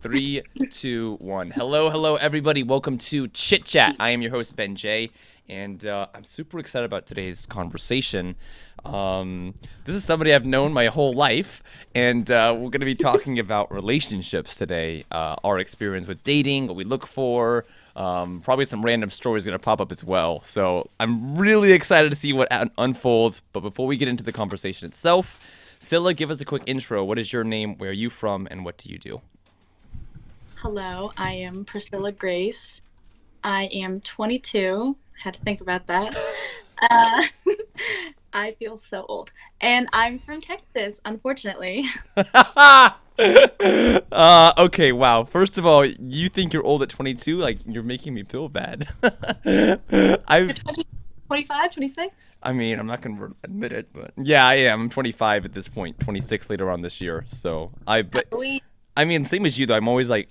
Three, two, one. Hello, everybody. Welcome to Chit Chat. I am your host, Jaye, and I'm super excited about today's conversation. This is somebody I've known my whole life, and we're going to be talking about relationships today, our experience with dating, what we look for, probably some random stories going to pop up as well. So I'm really excited to see what unfolds. But before we get into the conversation itself, Scylla, give us a quick intro. What is your name? Where are you from? And what do you do? Hello, I am Priscilla Grace. I am 22. Had to think about that. Uh, I feel so old. And I'm from Texas, unfortunately. Okay, wow. First of all, you think you're old at 22? Like, you're making me feel bad. You're I've, 20, 25, 26? I mean, I'm not gonna admit it, but yeah, I am. I'm 25 at this point, 26 later on this year. But We, I mean, same as you though. I'm always like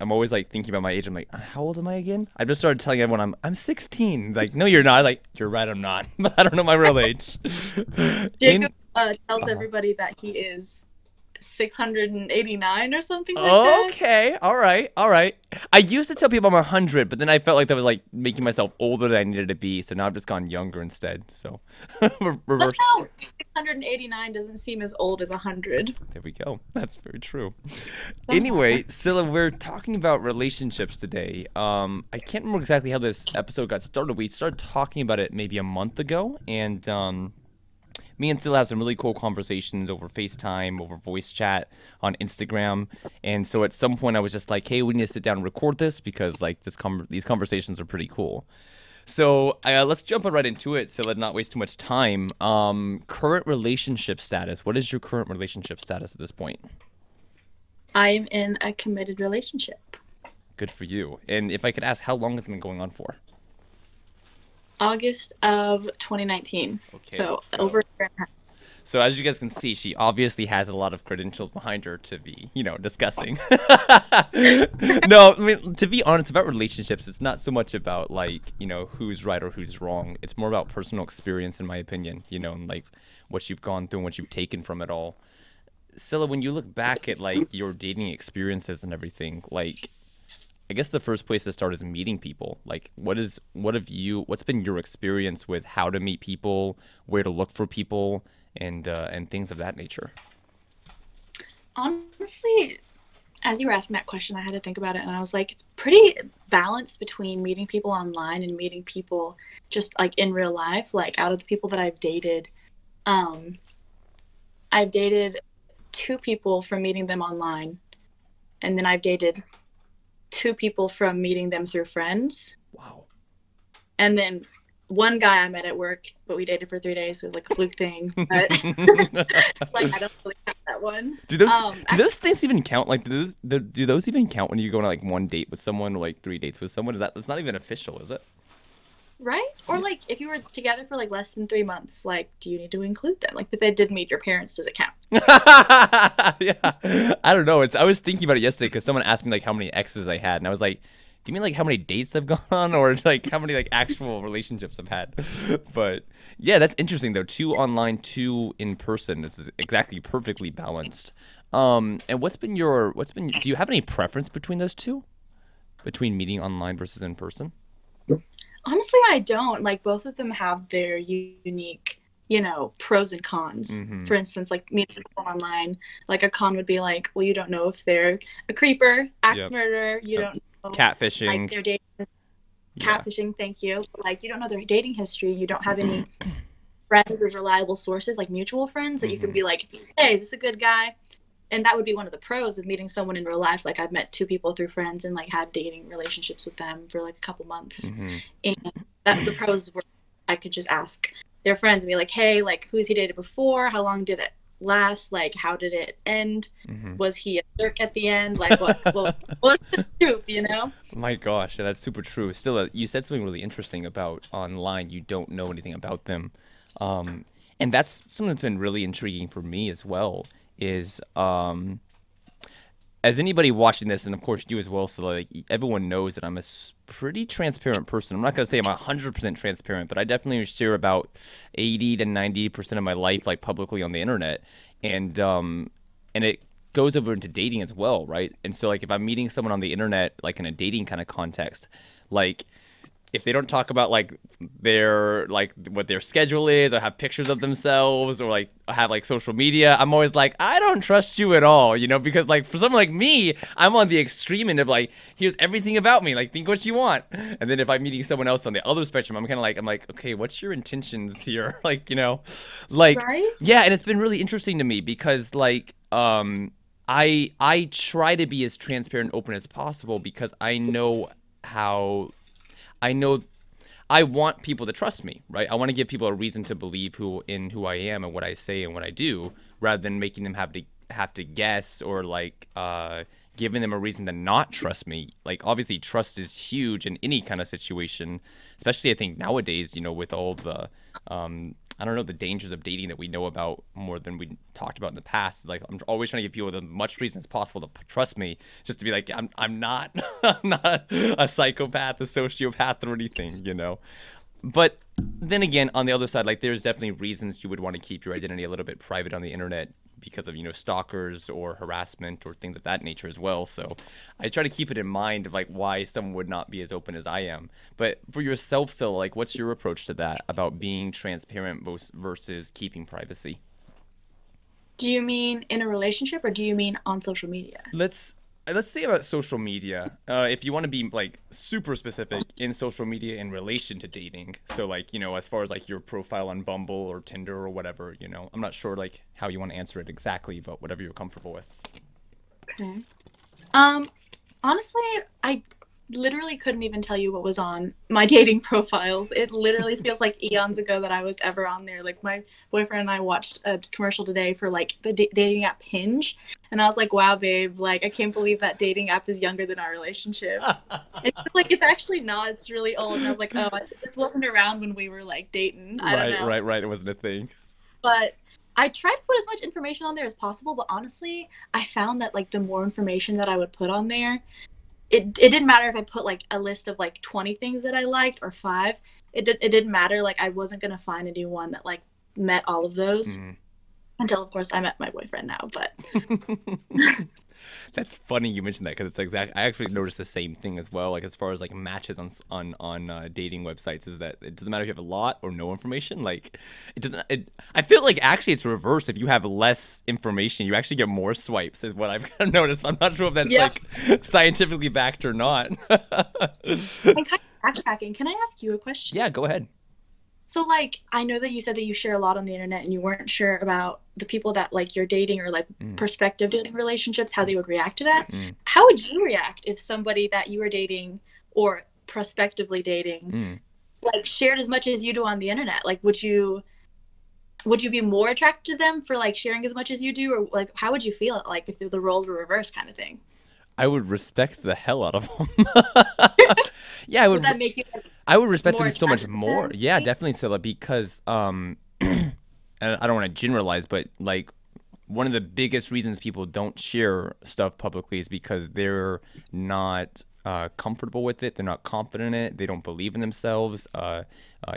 thinking about my age. I'm like, how old am I again? I just started telling everyone I'm 16. Like, no, you're not. Like, you're right, I'm not. But I don't know my real age. In Jacob tells uh everybody that he is 689 or something like that. Okay, all right, all right. I used to tell people I'm 100, but then I felt like that was like making myself older than I needed to be. So now I've just gone younger instead. So reverse. Somehow 689 doesn't seem as old as 100. There we go. That's very true. Somehow. Anyway, Scylla, we're talking about relationships today. I can't remember exactly how this episode got started. We started talking about it maybe a month ago, and me and Scylla have some really cool conversations over FaceTime, over voice chat on Instagram. And so at some point, I was just like, "Hey, we need to sit down and record this because like these conversations are pretty cool." So let's jump right into it, so let's not waste too much time. Current relationship status. What is your current relationship status at this point? I am in a committed relationship. Good for you. And if I could ask, how long has it been going on for? August of 2019. Okay, So let's go. over a year and a half. So as you guys can see, she obviously has a lot of credentials behind her to be, discussing. No, I mean, to be honest, about relationships, it's not so much about like, who's right or who's wrong. It's more about personal experience, in my opinion, and like what you've gone through and what you've taken from it all. Scylla, when you look back at like your dating experiences and everything, like I guess the first place to start is meeting people. Like, what's been your experience with how to meet people, where to look for people, and things of that nature? Honestly, as you were asking that question, I had to think about it, and I was like, it's pretty balanced between meeting people online and meeting people just like in real life. Like, out of the people that um, I've dated two people from meeting them online, and then I've dated two people from meeting them through friends, Wow. and then one guy I met at work, but we dated for 3 days. So it was like a fluke thing, but like I don't really count that one. Do those Um, do those things even count? Like, do those even count when you go on like one date with someone or like three dates with someone? That's not even official, is it? Right? Or like if you were together for like less than 3 months, like do you need to include them? Like if they did meet your parents, does it count? Yeah, I don't know. I was thinking about it yesterday because someone asked me like how many exes I had, and I was like, "Do you mean like how many dates I've gone on, or like how many like actual relationships I've had?" But yeah, that's interesting though. Two online, two in person. This is exactly perfectly balanced. And Do you have any preference between those two, between meeting online versus in person? Honestly, I don't. Like both of them have their unique, pros and cons. Mm-hmm. For instance, like meeting people online, like a con would be like, well, you don't know if they're a creeper, axe Yep. murderer, you Yep. don't know like Catfishing. their dating Yeah. catfishing, thank you. Like you don't know their dating history, you don't have any friends as reliable sources, like mutual friends that you can Mm-hmm. be like, hey, is this a good guy? And that would be one of the pros of meeting someone in real life. Like I've met two people through friends and like had dating relationships with them for like a couple months. Mm-hmm. And that the pros were I could just ask their friends and be like, hey, like who's he dated before? How long did it last? Like how did it end? Mm-hmm. Was he a jerk at the end? Like what was the truth? My gosh, yeah, that's super true. Still, you said something really interesting about online. You don't know anything about them, um, and that's something that's been really intriguing for me as well. Is as anybody watching this, and of course you as well, so like everyone knows that I'm a pretty transparent person. I'm not gonna say I'm 100% transparent, but I definitely share about 80 to 90% of my life like publicly on the internet, and it goes over into dating as well, right? And so like if I'm meeting someone on the internet, like in a dating kind of context, like if they don't talk about like their like what their schedule is, or have pictures of themselves, or like have like social media, I'm always like, I don't trust you at all, you know, because like for someone like me, I'm on the extreme end of like, here's everything about me, like think what you want. And then if I'm meeting someone else on the other spectrum, I'm kind of like, okay, what's your intentions here? Like, you know, like, Right? yeah. And it's been really interesting to me because like, I try to be as transparent and open as possible because I know how I know I want people to trust me, right? I want to give people a reason to believe who I am and what I say and what I do, rather than making them have to guess, or like giving them a reason to not trust me. Like obviously trust is huge in any kind of situation, especially I think nowadays, you know, with all the I don't know, the dangers of dating that we know about more than we talked about in the past. Like I'm always trying to give people as much reason as possible to trust me, just to be like, I'm not I'm not a psychopath, a sociopath, or anything, you know. But then again, on the other side, like there's definitely reasons you would want to keep your identity a little bit private on the internet because of, you know, stalkers or harassment or things of that nature as well. So I try to keep it in mind of like why someone would not be as open as I am. But for yourself, so like what's your approach to that about being transparent versus keeping privacy? Do you mean in a relationship or do you mean on social media? Let's say about social media. If you want to be like super specific in social media in relation to dating, so like, you know, as far as like your profile on Bumble or Tinder or whatever, you know, I'm not sure like how you want to answer it exactly, but whatever you're comfortable with. Okay. Honestly, I literally couldn't even tell you what was on my dating profiles. It literally feels like eons ago that I was ever on there. Like my boyfriend and I watched a commercial today for like the dating app Hinge, and I was like, wow, babe, like I can't believe that dating app is younger than our relationship. It's like, it's actually not, it's really old. And I was like, oh, this wasn't around when we were like dating. I don't know. Right. It wasn't a thing. But I tried to put as much information on there as possible, but honestly, I found that like the more information that I would put on there, it didn't matter if I put like a list of like 20 things that I liked or 5. It didn't matter. Like I wasn't gonna find a new one that like met all of those until of course I met my boyfriend now. But That's funny you mentioned that because it's exact. I actually noticed the same thing as well. Like as far as like matches on dating websites, is that it doesn't matter if you have a lot or no information. Like it doesn't. I feel like actually it's reverse. If you have less information, you actually get more swipes. Is what I've kind of noticed. I'm not sure if that's like scientifically backed or not. I'm kind of backtracking. Can I ask you a question? Yeah, go ahead. So, like, I know that you said that you share a lot on the internet and you weren't sure about the people that, like, you're dating or, like, prospective dating relationships, how they would react to that. How would you react if somebody that you were dating or prospectively dating, like, shared as much as you do on the internet? Like, would you be more attracted to them for, like, sharing as much as you do? Or, like, how would you feel, like, if the roles were reversed kind of thing? I would respect the hell out of them. Yeah, I would. Would that make you, like, I would respect more them so much attracted to more. them? Yeah, definitely, Scylla, because and I don't want to generalize, but like one of the biggest reasons people don't share stuff publicly is because they're not comfortable with it. They're not confident in it. They don't believe in themselves.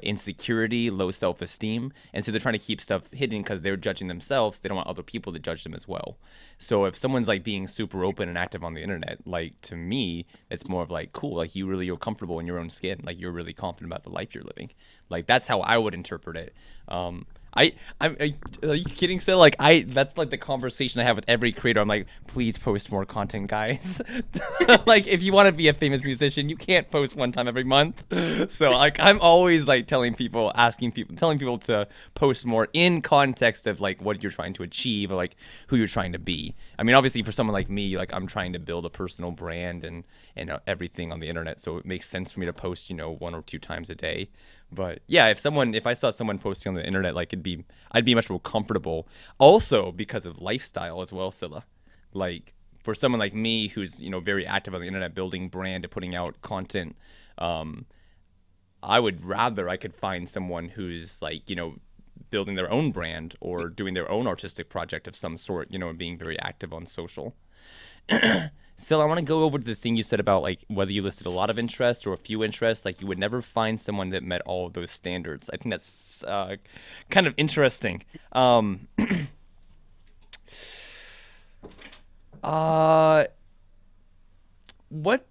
Insecurity, low self-esteem, and so they're trying to keep stuff hidden because they're judging themselves. They don't want other people to judge them as well. So if someone's like being super open and active on the internet, like to me, it's more of like cool. Like you're comfortable in your own skin. Like you're really confident about the life you're living. Like that's how I would interpret it. Are you kidding? So like that's like the conversation I have with every creator. I'm like, please post more content, guys. Like if you want to be a famous musician, you can't post one time every month. So like I'm always like telling people to post more in context of like what you're trying to achieve or like who you're trying to be. I mean, obviously for someone like me, like I'm trying to build a personal brand and everything on the internet. So it makes sense for me to post, 1 or 2 times a day. But yeah, if I saw someone posting on the internet, like I'd be much more comfortable. Also because of lifestyle as well, Scylla. Like for someone like me who's very active on the internet, building brand and putting out content, I would rather I could find someone who's like building their own brand or doing their own artistic project of some sort, and being very active on social. Still, I want to go over to the thing you said about like whether you listed a lot of interests or a few interests. Like you would never find someone that met all of those standards. I think that's kind of interesting. Uh, what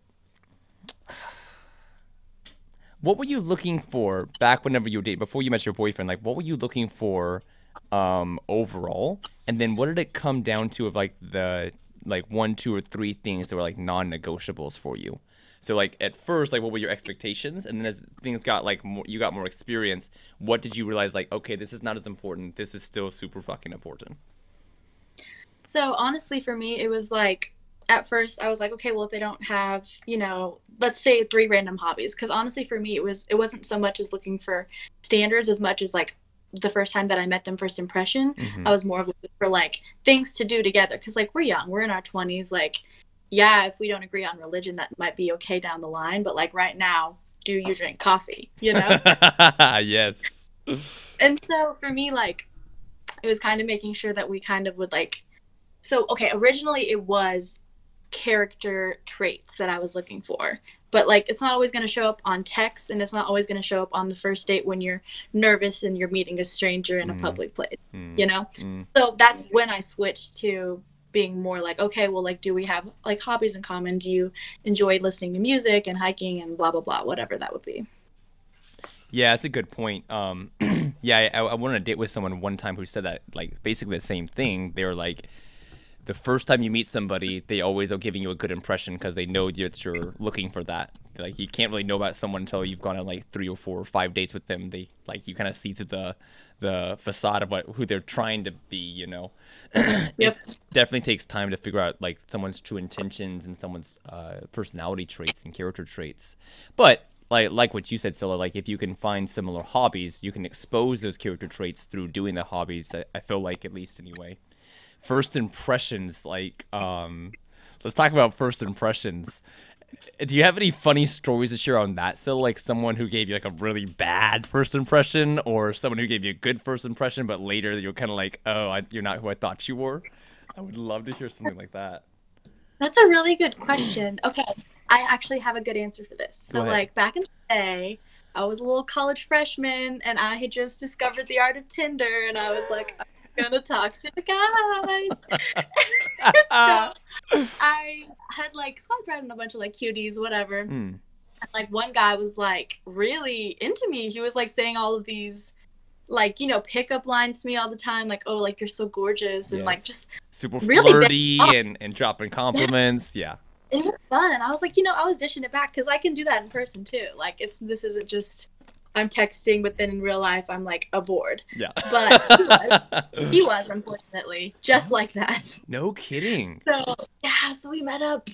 what were you looking for back whenever you were dating before you met your boyfriend? Like, what were you looking for, overall? And then what did it come down to of like the like one, two, or three things that were like non-negotiables for you? So like at first, like what were your expectations? And then as things got like more, you got more experience, what did you realize like, okay, this is not as important. This is still super fucking important. So honestly, for me, it was like at first I was like, okay, well, if they don't have, let's say three random hobbies, because honestly, for me, it wasn't so much as looking for standards as much as like the first time that I met them, first impression. I was more of looking for like things to do together, because like we're young, we're in our 20s, like yeah, if we don't agree on religion, that might be okay down the line, but like right now, do you drink coffee? Yes. And so for me, like it was kind of making sure that we kind of would like. So, okay, originally it was character traits that I was looking for. But, like, it's not always going to show up on text, and it's not always going to show up on the first date when you're nervous and you're meeting a stranger in a public place, So that's when I switched to being more like, okay, well, like, do we have, like, hobbies in common? Do you enjoy listening to music and hiking and blah, blah, blah, whatever that would be? Yeah, that's a good point. Yeah, I went on a date with someone one time who said that, like, basically the same thing. They were like, the first time you meet somebody, they always are giving you a good impression because they know that you're looking for that. Like, you can't really know about someone until you've gone on like 3 or 4 or 5 dates with them. They like you kind of see through the facade of who they're trying to be. Yep. It definitely takes time to figure out like someone's true intentions and someone's personality traits and character traits. But like what you said, Scylla, like if you can find similar hobbies, you can expose those character traits through doing the hobbies. I feel like, at least anyway. First impressions, like, let's talk about first impressions. Do you have any funny stories to share on that? So, like, someone who gave you, like, a really bad first impression, or someone who gave you a good first impression, but later you're kind of like, oh, you're not who I thought you were? I would love to hear something like that. That's a really good question. Okay, I actually have a good answer for this. So, like, back in the day, I was a little college freshman, and I had just discovered the art of Tinder, and I was like, gonna talk to the guys. So I had like swiped right on a bunch of like cuties, whatever. And like one guy was like really into me. He was like saying all of these like, pickup lines to me all the time, like, oh, like you're so gorgeous, and like just super really flirty and dropping compliments. Yeah. It was fun, and I was like, I was dishing it back because I can do that in person too. Like this isn't just I'm texting, but then in real life, I'm like bored. Yeah. But he was, unfortunately, just like that. No kidding. So, yeah, so we met up,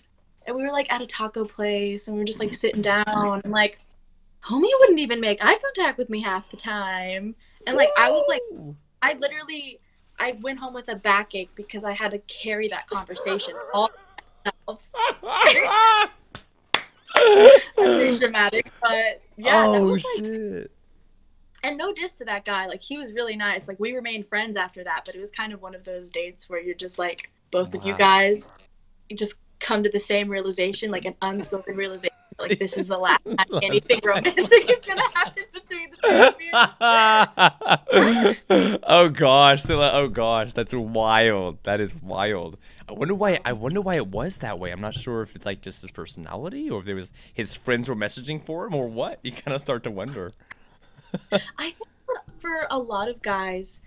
and we were like at a taco place, and we were just like sitting down, and like, homie wouldn't even make eye contact with me half the time. And like, I was like, I went home with a backache because I had to carry that conversation all by myself. I'm being dramatic, but yeah, that was like, shit. And no diss to that guy, like he was really nice. Like we remained friends after that, but it was kind of one of those dates where you're just like, both of you guys just come to the same realization, like an unspoken realization, like this is the last time anything romantic is gonna happen between the two of you. Oh gosh, Scylla, oh gosh, that's wild. That is wild. I wonder why it was that way. I'm not sure if it's like just his personality, or if there was his friends were messaging for him, or what. You kind of start to wonder. I think for a lot of guys,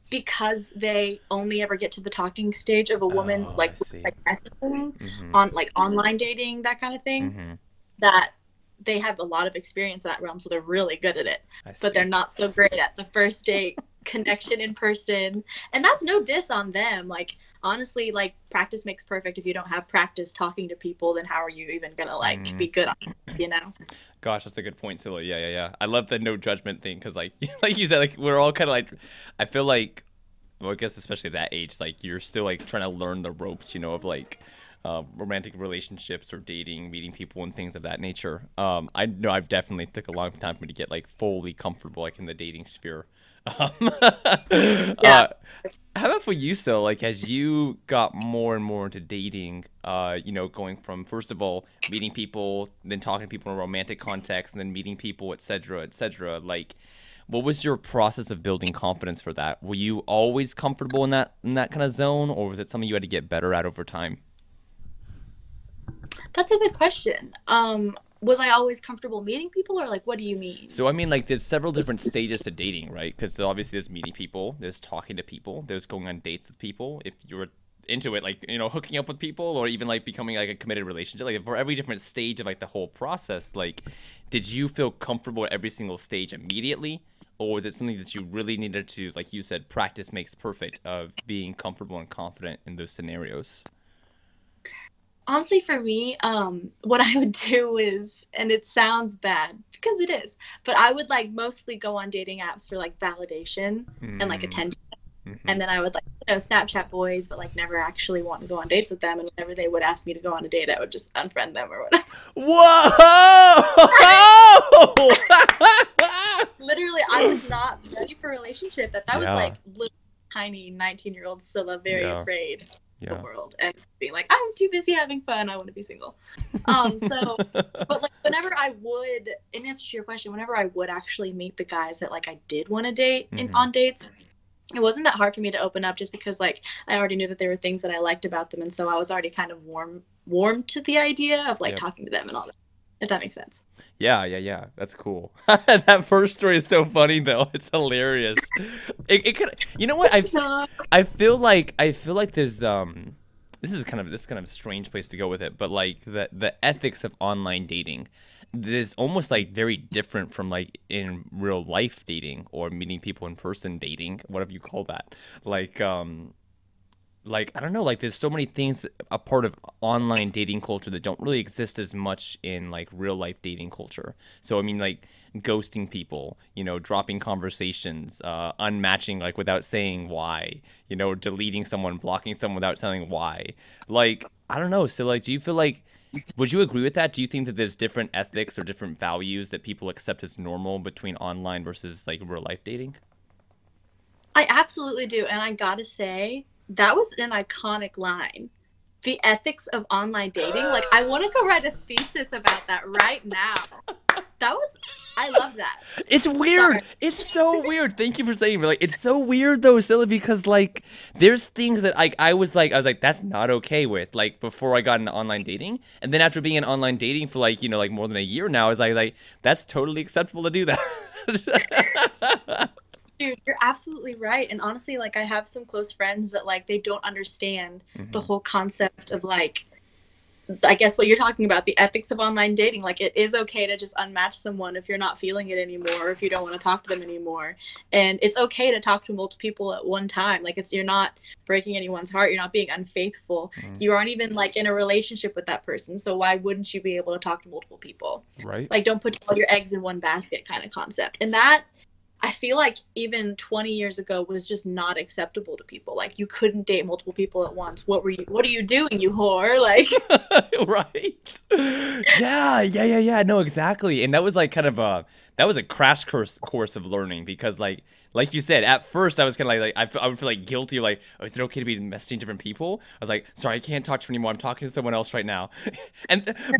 because they only ever get to the talking stage of a woman, like messaging on like online dating, that kind of thing, that they have a lot of experience in that realm, so they're really good at it. But they're not so great at the first date connection in person, and that's no diss on them. Like honestly, like practice makes perfect. If you don't have practice talking to people, then how are you even gonna like be good on it, Gosh, that's a good point, Scylla. Yeah. I love the no judgment thing, because like you said, like we're all kind of like, I feel like, well, I guess especially that age, like you're still like trying to learn the ropes, of like romantic relationships or dating, meeting people and things of that nature. I know I've definitely took a long time for me to get like fully comfortable like in the dating sphere. Yeah. How about for you, Sil? Like, as you got more and more into dating, going from, first of all, meeting people, then talking to people in a romantic context, and then meeting people, et cetera, like, What was your process of building confidence for that? Were you always comfortable in that kind of zone, or was it something you had to get better at over time? That's a good question. Was I always comfortable meeting people, or like, what do you mean? So I mean, like, there's several different stages to dating, right? Because obviously there's meeting people, there's talking to people, there's going on dates with people. If you're into it, like, you know, hooking up with people, or even like becoming like a committed relationship, like for every different stage of like the whole process, like, did you feel comfortable at every single stage immediately, or was it something that you really needed to, like you said, practice makes perfect, of being comfortable and confident in those scenarios? Honestly, for me, what I would do is, and it sounds bad because it is, but I would like mostly go on dating apps for like validation and like attention. And then I would like, Snapchat boys, but like never actually want to go on dates with them. And whenever they would ask me to go on a date, I would just unfriend them or whatever. Whoa! Literally, I was not ready for a relationship. That was like little tiny 19-year-old Scylla, very afraid of the world, and being like, I'm too busy having fun. I want to be single. So, but like whenever I would, in answer to your question, whenever I would actually meet the guys that like I did want to date on dates, it wasn't that hard for me to open up, just because like I already knew that there were things that I liked about them, and so I was already kind of warm to the idea of like talking to them and all that, if that makes sense. Yeah. That's cool. That first story is so funny though. It's hilarious. It could, you know what? I feel like there's this is kind of a strange place to go with it, but like the ethics of online dating, is almost like very different from like in real life dating or meeting people in person dating, whatever you call that. Like I don't know, like there's so many things a part of online dating culture that don't really exist as much in like real life dating culture. So I mean, like ghosting people, you know, dropping conversations, unmatching like without saying why, you know, deleting someone, blocking someone without telling why. Like I don't know. So like, do you feel like, would you agree with that? Do you think that there's different ethics or different values that people accept as normal between online versus like real life dating? I absolutely do, and I gotta say, that was an iconic line. The ethics of online dating. Like, I want to go write a thesis about that right now. I love that. It's weird. Sorry. It's so weird. Thank you for saying it. Like, it's so weird though, Scylla, because like there's things that I was like, that's not okay with, like, before I got into online dating. And then after being in online dating for like, you know, like more than a year now, I was like that's totally acceptable to do that. Dude, you're absolutely right. And honestly, like, I have some close friends that like they don't understand the whole concept of like, I guess what you're talking about, the ethics of online dating. Like, it is okay to just unmatch someone if you're not feeling it anymore, or if you don't want to talk to them anymore. And it's okay to talk to multiple people at one time. Like, you're not breaking anyone's heart. You're not being unfaithful. You aren't even like in a relationship with that person. So why wouldn't you be able to talk to multiple people? Right. Like, don't put all your eggs in one basket kind of concept. And that, I feel like even 20 years ago was just not acceptable to people. Like, you couldn't date multiple people at once. What are you doing, you whore? Like, right. Yeah. No, exactly. And that was like kind of a crash course of learning, because like you said, at first I was kind of like I would feel like guilty, like, oh, is it okay to be messaging different people? I was like, sorry, I can't talk to you anymore. I'm talking to someone else right now.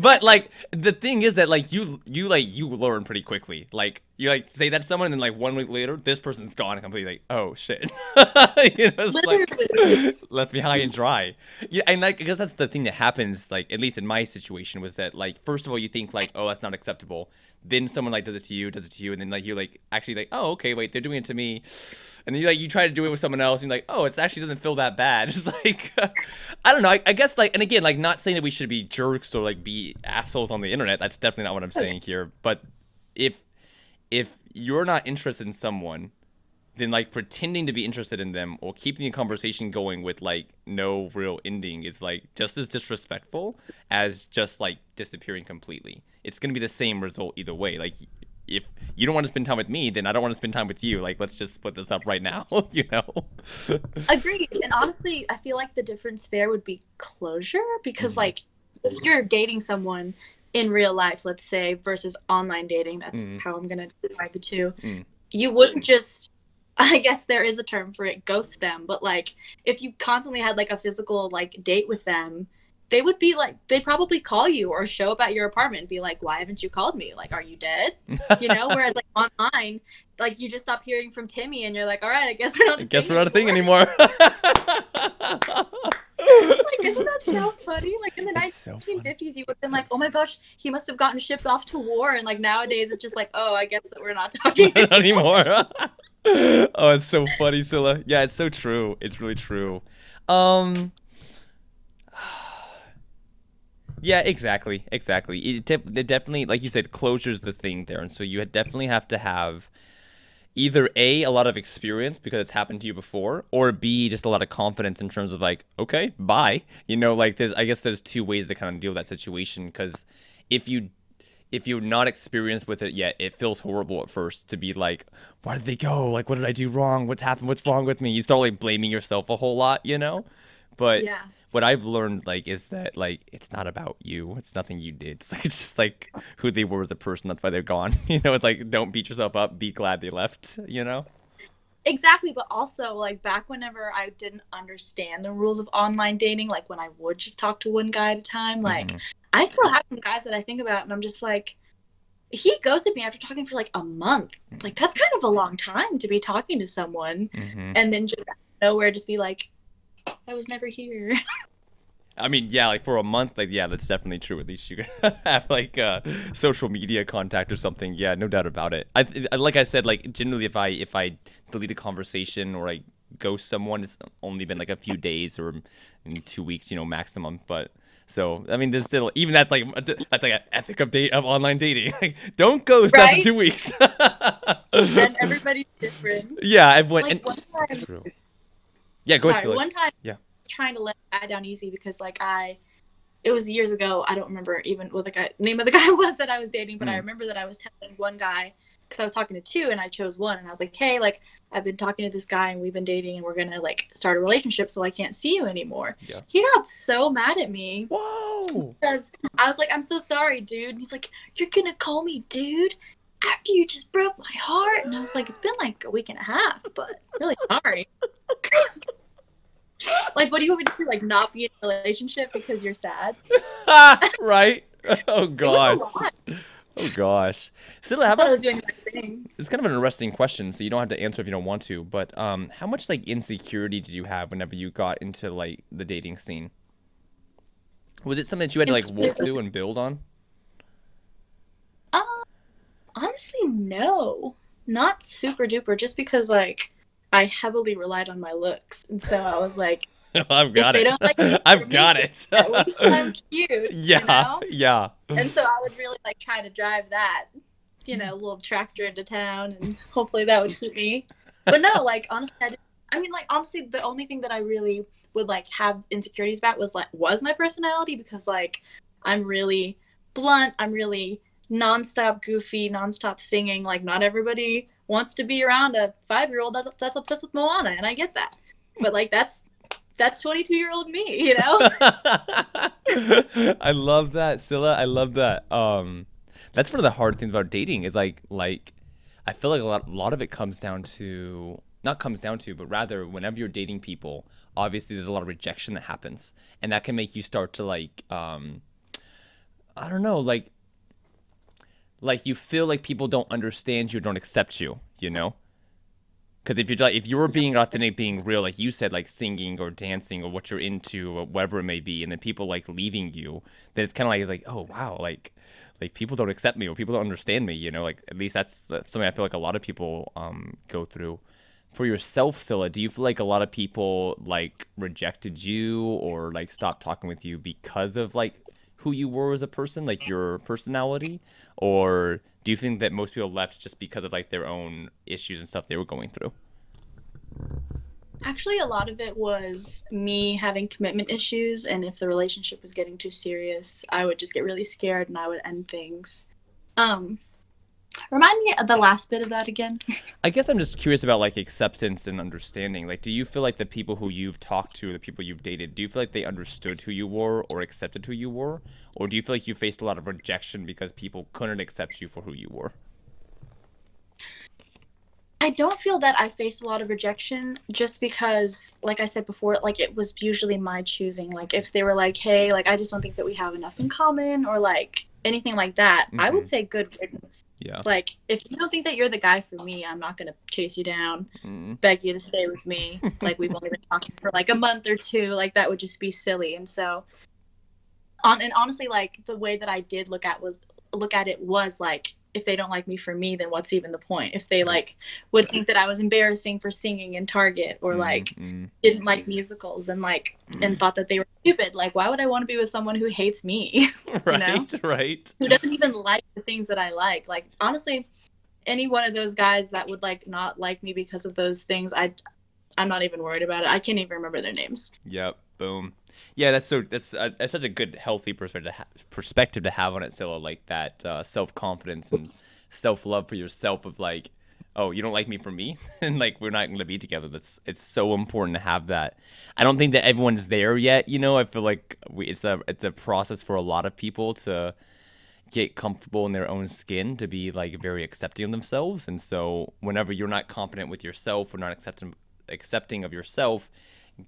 But like the thing is that like you learn pretty quickly. Like, you like say that to someone, and then like 1 week later, this person's gone completely. Like, oh shit, you know, it's like left me high and dry. Yeah, and like, I guess that's the thing that happens. Like, at least in my situation, was that like, first of all, you think like, oh, that's not acceptable. Then someone like does it to you, and then like you're like actually like, oh, okay, wait, they're doing it to me. And then you try to do it with someone else, and you're like, oh, it actually doesn't feel that bad. It's like, I don't know. I guess like, and again, like, not saying that we should be jerks or like be assholes on the internet. That's definitely not what I'm saying here. But if you're not interested in someone, then like pretending to be interested in them or keeping the conversation going with like no real ending is like just as disrespectful as just like disappearing completely. It's gonna be the same result either way. Like, if you don't want to spend time with me, then I don't want to spend time with you. Like, let's just split this up right now, you know? Agreed. And honestly, I feel like the difference there would be closure, because like, if you're dating someone in real life, let's say, versus online dating, that's how I'm gonna describe the two. You wouldn't just, I guess there is a term for it, ghost them, but like, if you constantly had like a physical like date with them, they would be like, they'd probably call you or show up at your apartment and be like, why haven't you called me? Like, are you dead? You know, whereas like online, like you just stop hearing from Timmy and you're like, all right, I guess we're not a thing anymore. Like, isn't that so funny? Like in the 1950s, you would have been like, oh my gosh, he must have gotten shipped off to war. And like nowadays, it's just like, oh, I guess that we're not talking anymore. Oh, it's so funny, Scylla. Yeah, it's so true. It's really true. Yeah, exactly. It definitely, like you said, closure's the thing there, and so you definitely have to have either a lot of experience because it's happened to you before, or B, just a lot of confidence in terms of like, okay, bye. You know, like I guess there's two ways to kind of deal with that situation, because if you're not experienced with it yet, it feels horrible at first to be like, why did they go? Like, what did I do wrong? What's happened? What's wrong with me? You start like blaming yourself a whole lot, you know? But yeah. What I've learned, like, is that, like, it's not about you. It's nothing you did. It's just, like, who they were as a person. That's why they're gone. You know, it's like, don't beat yourself up. Be glad they left, you know? Exactly, but also, like, back whenever I didn't understand the rules of online dating, like, when I would just talk to one guy at a time, like, I still have some guys that I think about, and I'm just like, he ghosted me after talking for, like, a month. Like, that's kind of a long time to be talking to someone, and then just out of nowhere just be like, I was never here. I mean, yeah, like for a month, like, yeah, that's definitely true. At least you have like social media contact or something. Yeah, no doubt about it. Like I said, like generally, if I delete a conversation or I ghost someone, it's only been like a few days or in 2 weeks, you know, maximum. But so I mean, there's still even that's like an ethic of online dating. Like, don't ghost after 2 weeks. And everybody's different. Yeah, everyone. Like, and, one time, true. Yeah, go ahead. One time, yeah. I was trying to let a guy down easy because, like, it was years ago. I don't remember even what the name of the guy was that I was dating, but I remember that I was telling one guy because I was talking to two and I chose one, and I was like, hey, like, I've been talking to this guy and we've been dating and we're gonna like start a relationship, so I can't see you anymore. Yeah. He got so mad at me. Whoa! Because I was like, I'm so sorry, dude. And he's like, you're gonna call me dude after you just broke my heart? And I was like, it's been like a week and a half, but really sorry. Like, what do you want me to do? Like, not be in a relationship because you're sad? Right? Oh gosh. Oh gosh. So how about, I was doing my thing. It's kind of an interesting question, so you don't have to answer if you don't want to. But how much like insecurity did you have whenever you got into like the dating scene? Was it something that you had to like work through and build on? Honestly, no, not super duper. Just because like I heavily relied on my looks, and so I was like, I've got it. Don't like me, I've got it. At least I'm cute. Yeah, you know? Yeah. And so I would really like try to drive that, you know, little tractor into town, and hopefully that would keep me. But no, like honestly, honestly, the only thing that I really would like have insecurities about was my personality, because like I'm really blunt. I'm really nonstop goofy, nonstop singing. Like, not everybody wants to be around a 5-year-old that's obsessed with Moana, and I get that. But like that's 22-year-old me, you know? I love that, Scylla. I love that. That's one of the hard things about dating is like I feel like a lot of it comes down to, not comes down to, but rather whenever you're dating people, obviously there's a lot of rejection that happens, and that can make you start to like I don't know, like you feel like people don't understand you, don't accept you, you know? Because if you were being authentic, being real, like you said, like singing or dancing or what you're into or whatever it may be, and then people like leaving you, then it's kind of like, oh wow, like people don't accept me or people don't understand me, you know? Like at least that's something I feel like a lot of people go through. For yourself, Scylla, do you feel like a lot of people like rejected you or like stopped talking with you because of like who you were as a person, like your personality? Or do you think that most people left just because of like their own issues and stuff they were going through? Actually, a lot of it was me having commitment issues, and if the relationship was getting too serious, I would just get really scared and I would end things. Remind me of the last bit of that again. I guess I'm just curious about like acceptance and understanding. Like, do you feel like the people who you've talked to, the people you've dated, do you feel like they understood who you were or accepted who you were? Or do you feel like you faced a lot of rejection because people couldn't accept you for who you were? I I don't feel that I faced a lot of rejection just because, like I said before, like it was usually my choosing. Like if they were like, hey, like I just don't think that we have enough in common or like anything like that, I would say good riddance. Yeah. Like if you don't think that you're the guy for me, I'm not going to chase you down, beg you to stay with me. Like we've only been talking for like a month or two. Like that would just be silly. And so, and honestly, like the way that I did look at it was like, if they don't like me for me, then what's even the point? If they like would think that I was embarrassing for singing in Target or like didn't like musicals and like and thought that they were stupid, like why would I want to be with someone who hates me? Right, you know? right. Who doesn't even like the things that I like. Like honestly, any one of those guys that would like not like me because of those things, I'm not even worried about it. I can't even remember their names. Yep. Boom. Yeah, that's such a good, healthy perspective to have on it, Scylla. Like that self-confidence and self-love for yourself of like, oh, you don't like me for me, and like we're not going to be together. It's so important to have that. I don't think that everyone's there yet. You know, I feel like it's a process for a lot of people to get comfortable in their own skin, to be like very accepting of themselves. And so whenever you're not confident with yourself or not accepting of yourself,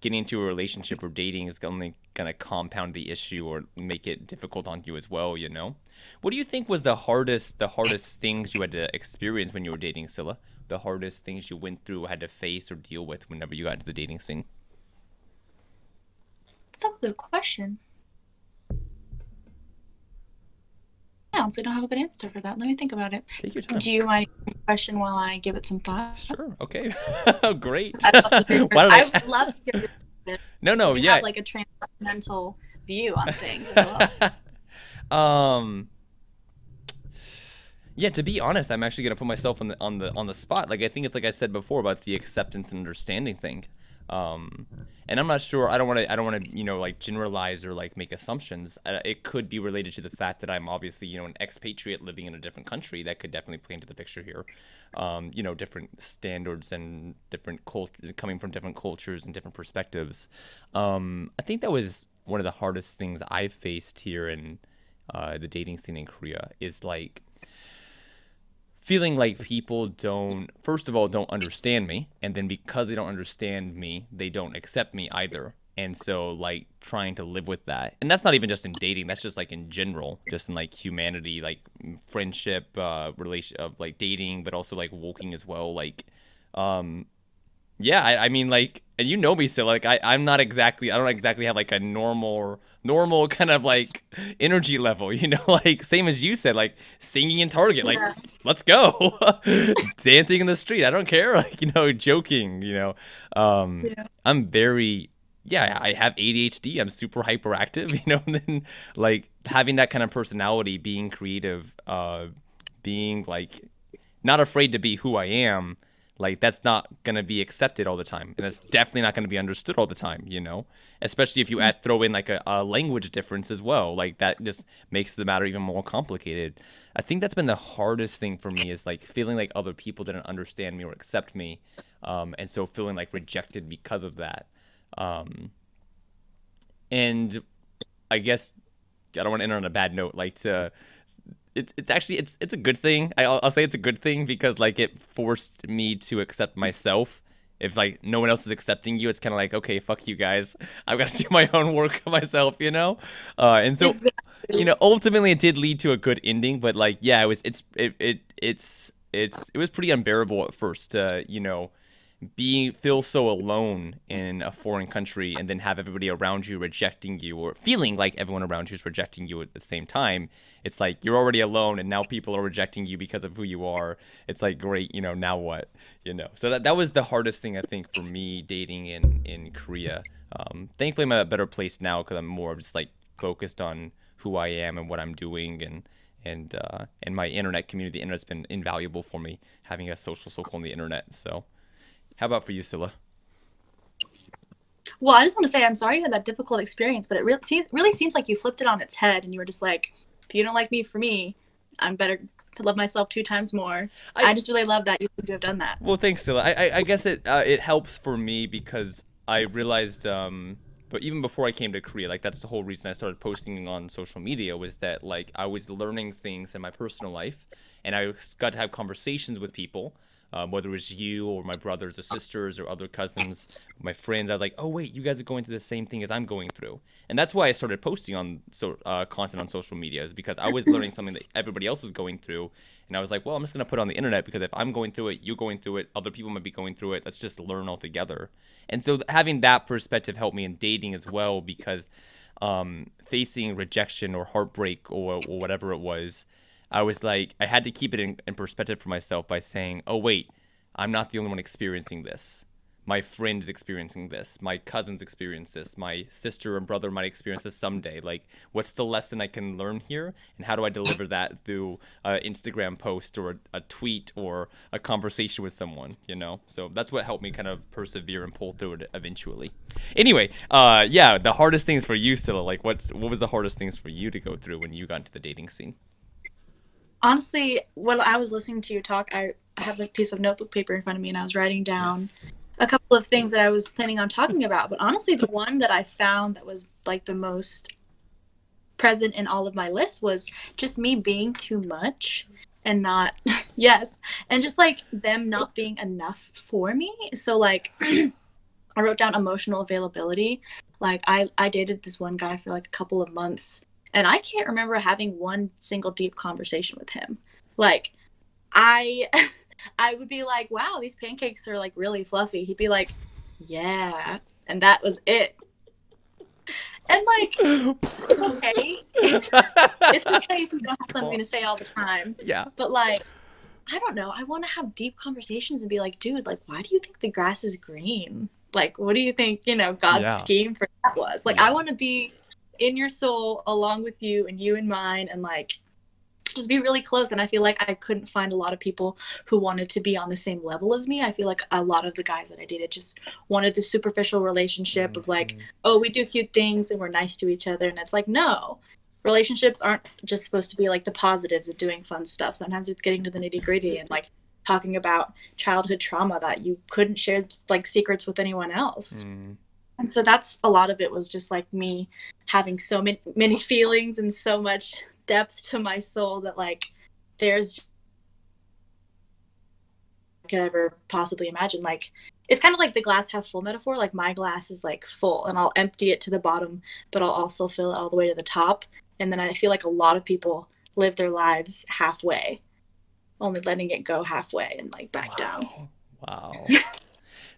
getting into a relationship or dating is only going to compound the issue or make it difficult on you as well, you know? What do you think was the hardest things you had to experience when you were dating, Scylla? The hardest things you went through, had to face or deal with whenever you got into the dating scene? That's a good question. I honestly don't have a good answer for that. Let me think about it. Take your time. Do you mind asking a question while I give it some thought? Sure. Okay. Great. I would love to hear this. No, you yeah. have like a transcendental view on things as well. Yeah, to be honest, I'm actually gonna put myself on the spot. Like I think it's like I said before about the acceptance and understanding thing. And I'm not sure. I don't want to like generalize or like make assumptions. It could be related to the fact that I'm obviously an expatriate living in a different country. That could definitely play into the picture here. Different standards and different coming from different cultures and different perspectives. I think that was one of the hardest things I've faced here in the dating scene in Korea, is like feeling like people first of all, don't understand me. And then because they don't understand me, they don't accept me either. And so like trying to live with that. And that's not even just in dating. That's just like in general, just in like humanity, like friendship, relation of like dating, but also like walking as well. Like, yeah, I mean, like, and you know me, so like, I don't exactly have like a normal kind of like energy level, like same as you said, like singing in Target, like, let's go, dancing in the street, I don't care, like, joking, I'm very, I have ADHD, I'm super hyperactive, and then like having that kind of personality, being creative, being like not afraid to be who I am. Like, that's not going to be accepted all the time. And that's definitely not going to be understood all the time, Especially if you throw in, like, a language difference as well. Like, that just makes the matter even more complicated. I think that's been the hardest thing for me, is, like, feeling like other people didn't understand me or accept me. And so feeling, like, rejected because of that. And I guess I don't want to end on a bad note. Like, it's actually a good thing. I'll say it's a good thing, because like it forced me to accept myself. If like no one else is accepting you, it's kind of like, okay, fuck you guys, I've got to do my own work myself, and so exactly. Ultimately it did lead to a good ending, but like it was pretty unbearable at first to feel so alone in a foreign country, and then have everybody around you rejecting you, or feeling like everyone around you is rejecting you at the same time. It's like you're already alone, and now people are rejecting you because of who you are. It's like, great, now what? So that was the hardest thing, I think, for me dating in Korea. Thankfully I'm at a better place now, because I'm more just like focused on who I am and what I'm doing, and my internet community. The internet's been invaluable for me, having a social circle on the internet. So how about for you, Scylla? Well, I just want to say I'm sorry you had that difficult experience, but it really seems like you flipped it on its head, and you were just like, if you don't like me for me, I'm better to love myself 2 times more. I just really love that you seem to have done that. Well, thanks, Scylla. I guess it helps for me, because I realized, but even before I came to Korea, like that's the whole reason I started posting on social media, was that like I was learning things in my personal life, and I got to have conversations with people whether it was you or my brothers or sisters or other cousins, my friends. I was like, oh wait, you guys are going through the same thing as I'm going through, and that's why I started posting on content on social media, is because I was learning something that everybody else was going through, and I was like, well, I'm just gonna put it on the internet, because if I'm going through it, you're going through it, other people might be going through it. Let's just learn all together. And so having that perspective helped me in dating as well, because facing rejection or heartbreak or whatever it was, I was like, I had to keep it in perspective for myself by saying, oh, wait, I'm not the only one experiencing this. My friend is experiencing this. My cousins experience this. My sister and brother might experience this someday. Like, what's the lesson I can learn here? And how do I deliver that through an Instagram post or a tweet or a conversation with someone, you know? So that's what helped me kind of persevere and pull through it eventually. Anyway, yeah, the hardest things for you, Scylla, like what was the hardest things for you to go through when you got into the dating scene? Honestly, while I was listening to you talk, I have a piece of notebook paper in front of me, and I was writing down a couple of things that I was planning on talking about. But honestly, the one that I found that was like the most present in all of my lists was just me being too much and not, yes, and just like them not being enough for me. So like, I wrote down emotional availability. Like I dated this one guy for like a couple of months, and I can't remember having one single deep conversation with him. Like I would be like, wow, these pancakes are like really fluffy. He'd be like, yeah. And that was it. And like, it's okay. It's okay if you don't have something to say all the time. Yeah. But like, I don't know. I want to have deep conversations and be like, dude, like, why do you think the grass is green? Like, what do you think, God's scheme for that was? Like, I want to be in your soul along with you and you in mine, and like, just be really close. And I feel like I couldn't find a lot of people who wanted to be on the same level as me. I feel like a lot of the guys that I dated just wanted the superficial relationship of like, oh, we do cute things and we're nice to each other. And it's like, no, relationships aren't just supposed to be like the positives of doing fun stuff. Sometimes it's getting to the nitty gritty and like talking about childhood trauma that you couldn't share like secrets with anyone else. And so that's a lot of it, was just like me having so many feelings and so much depth to my soul that like there's I could ever possibly imagine. Like, it's kind of like the glass half full metaphor. Like, my glass is like full and I'll empty it to the bottom, but I'll also fill it all the way to the top. And then I feel like a lot of people live their lives halfway, only letting it go halfway and like back down. Wow.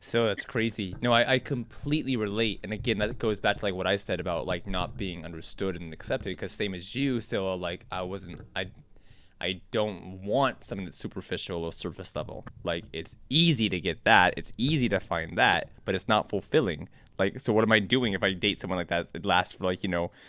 So that's crazy. No, I completely relate. And again, that goes back to like what I said about like not being understood and accepted, because same as you, so like I don't want something that's superficial or surface level. Like, it's easy to get that, it's easy to find that, but it's not fulfilling. Like, so what am I doing if I date someone like that? It lasts for like,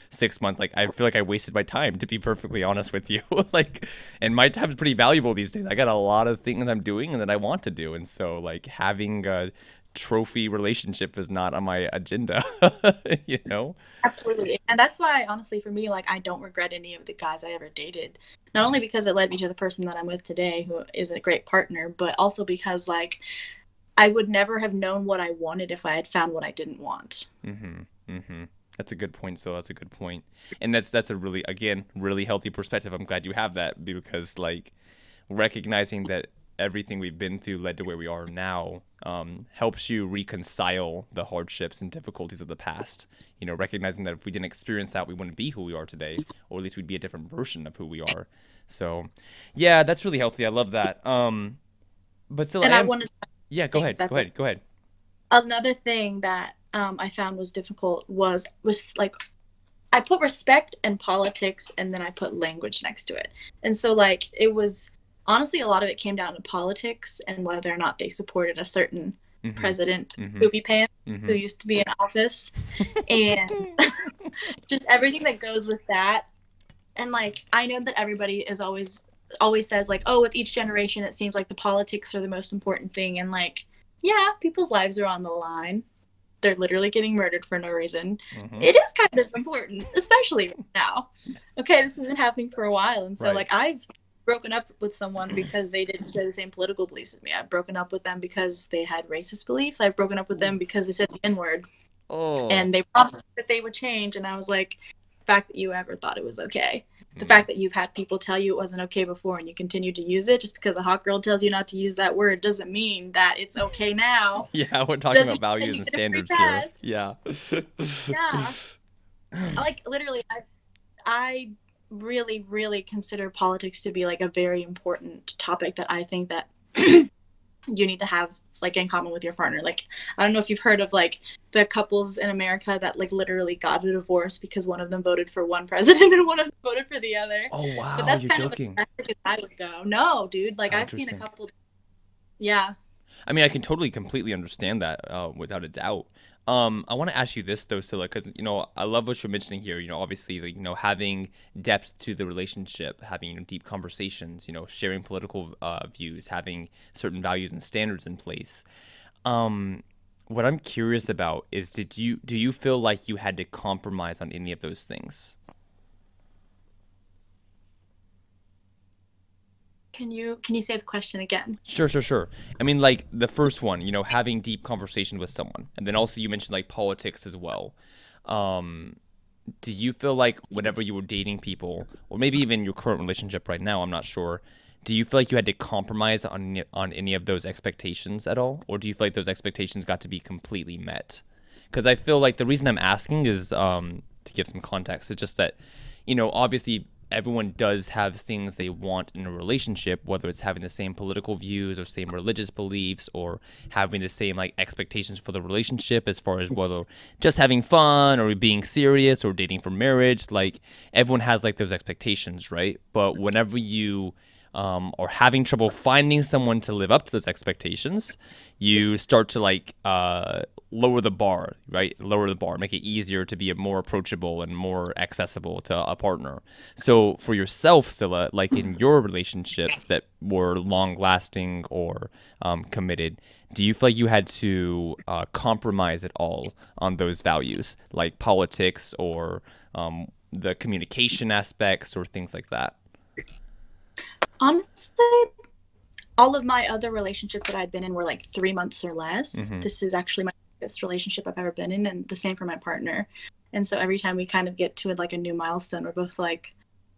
6 months. Like, I feel like I wasted my time, to be perfectly honest with you. Like, and my time's pretty valuable these days. I got a lot of things I'm doing and that I want to do. And so like having a trophy relationship is not on my agenda, Absolutely. And that's why, honestly, for me, like, I don't regret any of the guys I ever dated. Not only because it led me to the person that I'm with today, who is a great partner, but also because like I would never have known what I wanted if I had found what I didn't want. That's a good point. So that's a good point. And that's a really, again, really healthy perspective. I'm glad you have that, because like recognizing that everything we've been through led to where we are now helps you reconcile the hardships and difficulties of the past. Recognizing that if we didn't experience that, we wouldn't be who we are today, or at least we'd be a different version of who we are. So yeah, that's really healthy. I love that. But still, yeah, go ahead. Another thing that I found was difficult was like, I put respect and politics, and then I put language next to it. And so like, it was, honestly, a lot of it came down to politics and whether or not they supported a certain president, Poopy Pants, who used to be in office, and just everything that goes with that. And like, I know that everybody is always says like, oh, with each generation, it seems like the politics are the most important thing. And like, yeah, people's lives are on the line. They're literally getting murdered for no reason. It is kind of important, especially now. Okay, this isn't happening for a while. And so like, I've broken up with someone because they didn't share the same political beliefs as me. I've broken up with them because they had racist beliefs. I've broken up with them because they said the N-word. And they promised that they would change. And I was like, the fact that you ever thought it was okay. the fact that you've had people tell you it wasn't okay before and you continue to use it, just because a hot girl tells you not to use that word doesn't mean that it's okay now. Yeah, we're talking about values and standards here. Yeah. Yeah. Like, literally, I really, really consider politics to be like a very important topic that I think that you need to have like in common with your partner. Like, I don't know if you've heard of like the couples in America that like literally got a divorce because one of them voted for one president and one of them voted for the other. Oh wow, but that's you're kind joking. of as I would go. No, dude. Like, I've seen a couple. Yeah. I mean, I can completely understand that without a doubt. I want to ask you this though, Scylla, because I love what you're mentioning here. Obviously, like, having depth to the relationship, having deep conversations, sharing political views, having certain values and standards in place. What I'm curious about is, do you feel like you had to compromise on any of those things? Can you say the question again? Sure. I mean, like the first one, having deep conversation with someone, and then also you mentioned like politics as well. Do you feel like whenever you were dating people, or maybe even your current relationship right now, I'm not sure, do you feel like you had to compromise on any of those expectations at all, or do you feel like those expectations got to be completely met? Because I feel like the reason I'm asking is to give some context. It's just that, obviously everyone does have things they want in a relationship, whether it's having the same political views or same religious beliefs, or having the same like expectations for the relationship as far as whether just having fun or being serious or dating for marriage. Like, everyone has like those expectations, right? But whenever you are having trouble finding someone to live up to those expectations, you start to like lower the bar, right? Lower the bar, make it easier to be more approachable and more accessible to a partner. So for yourself, Scylla, like in your relationships that were long lasting or committed, do you feel like you had to compromise at all on those values, like politics or the communication aspects or things like that? Honestly, all of my other relationships that I'd been in were like 3 months or less. Mm-hmm. This is actually my biggest relationship I've ever been in, and the same for my partner. And so every time we kind of get to like a new milestone, we're both like,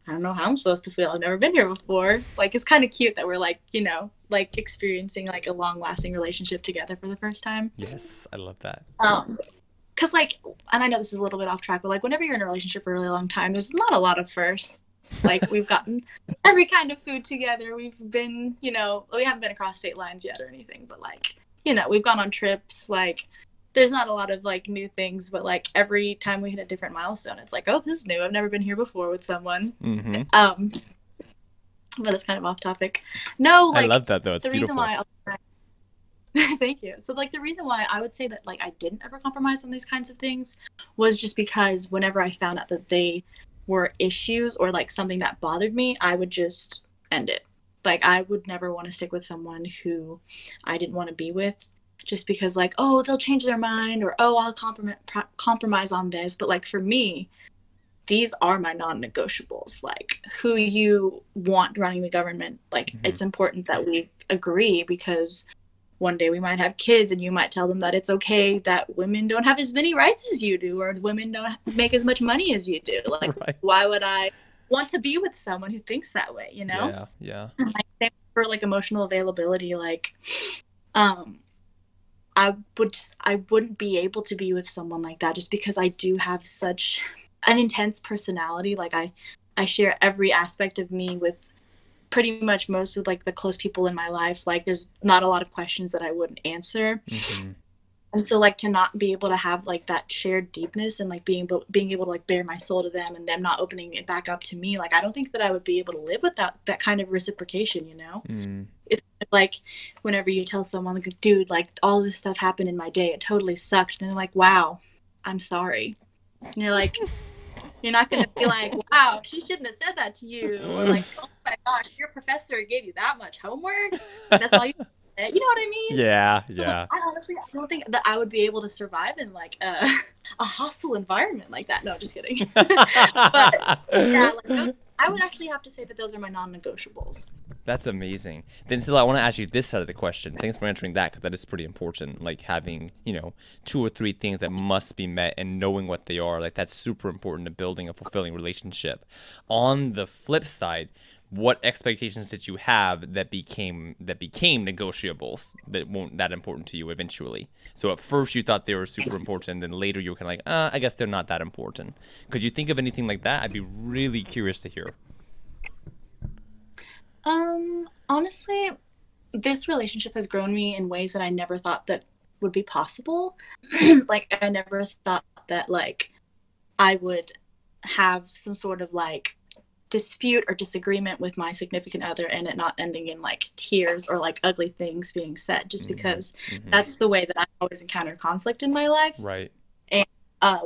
I don't know how I'm supposed to feel. I've never been here before. Like, it's kind of cute that we're like, like experiencing like a long-lasting relationship together for the first time. Yes, I love that. Because like, and I know this is a little bit off track, but like whenever you're in a relationship for a really long time, there's not a lot of firsts. Like, we've gotten every kind of food together. We've been, we haven't been across state lines yet or anything, but like, we've gone on trips. Like, there's not a lot of like new things, but like every time we hit a different milestone, it's like, oh, this is new. I've never been here before with someone. Mm-hmm. But it's kind of off topic. No, like, I love that though. It's the beautiful. reason why. Thank you. So like the reason why I would say that like I didn't ever compromise on these kinds of things was just because whenever I found out that they were issues or like something that bothered me, I would just end it. Like, I would never want to stick with someone who I didn't want to be with just because like, oh, they'll change their mind, or oh, I'll compromise on this. But like, for me, these are my non-negotiables. Like, who you want running the government, like, it's important that we agree, because one day we might have kids and you might tell them that it's okay that women don't have as many rights as you do, or women don't make as much money as you do. Like, right. Why would I want to be with someone who thinks that way, Yeah. Like, same for like emotional availability. Like, I wouldn't be able to be with someone like that just because I do have such an intense personality. Like, I share every aspect of me with pretty much most of like the close people in my life. Like, there's not a lot of questions that I wouldn't answer. Mm-hmm. And so like, to not be able to have like that shared deepness and like being able to like bare my soul to them and them not opening it back up to me, like, I don't think that I would be able to live without that kind of reciprocation, It's like whenever you tell someone like, dude, like, all this stuff happened in my day, it totally sucked, and they're like, wow, I'm sorry. And you're like, you're not going to be like, wow, she shouldn't have said that to you. Or like, oh my gosh, your professor gave you that much homework? That's all you said. You know what I mean? Yeah, so, yeah. Like, I don't think that I would be able to survive in like a hostile environment like that. No, just kidding. But yeah, like, I I would actually have to say that those are my non-negotiables. That's amazing. Then still, I want to ask you this side of the question. Thanks for answering that, because that is pretty important. Like having, 2 or 3 things that must be met and knowing what they are. Like that's super important to building a fulfilling relationship. On the flip side, what expectations did you have that became negotiables that weren't that important to you eventually? So at first you thought they were super important, then later you were kind of like, I guess they're not that important. Could you think of anything like that? I'd be really curious to hear. Honestly, this relationship has grown me in ways that I never thought that would be possible. Like, I never thought that, like, I would have some sort of, like, dispute or disagreement with my significant other and it not ending in, like, tears or, like, ugly things being said, just because that's the way that I always encounter conflict in my life. Right.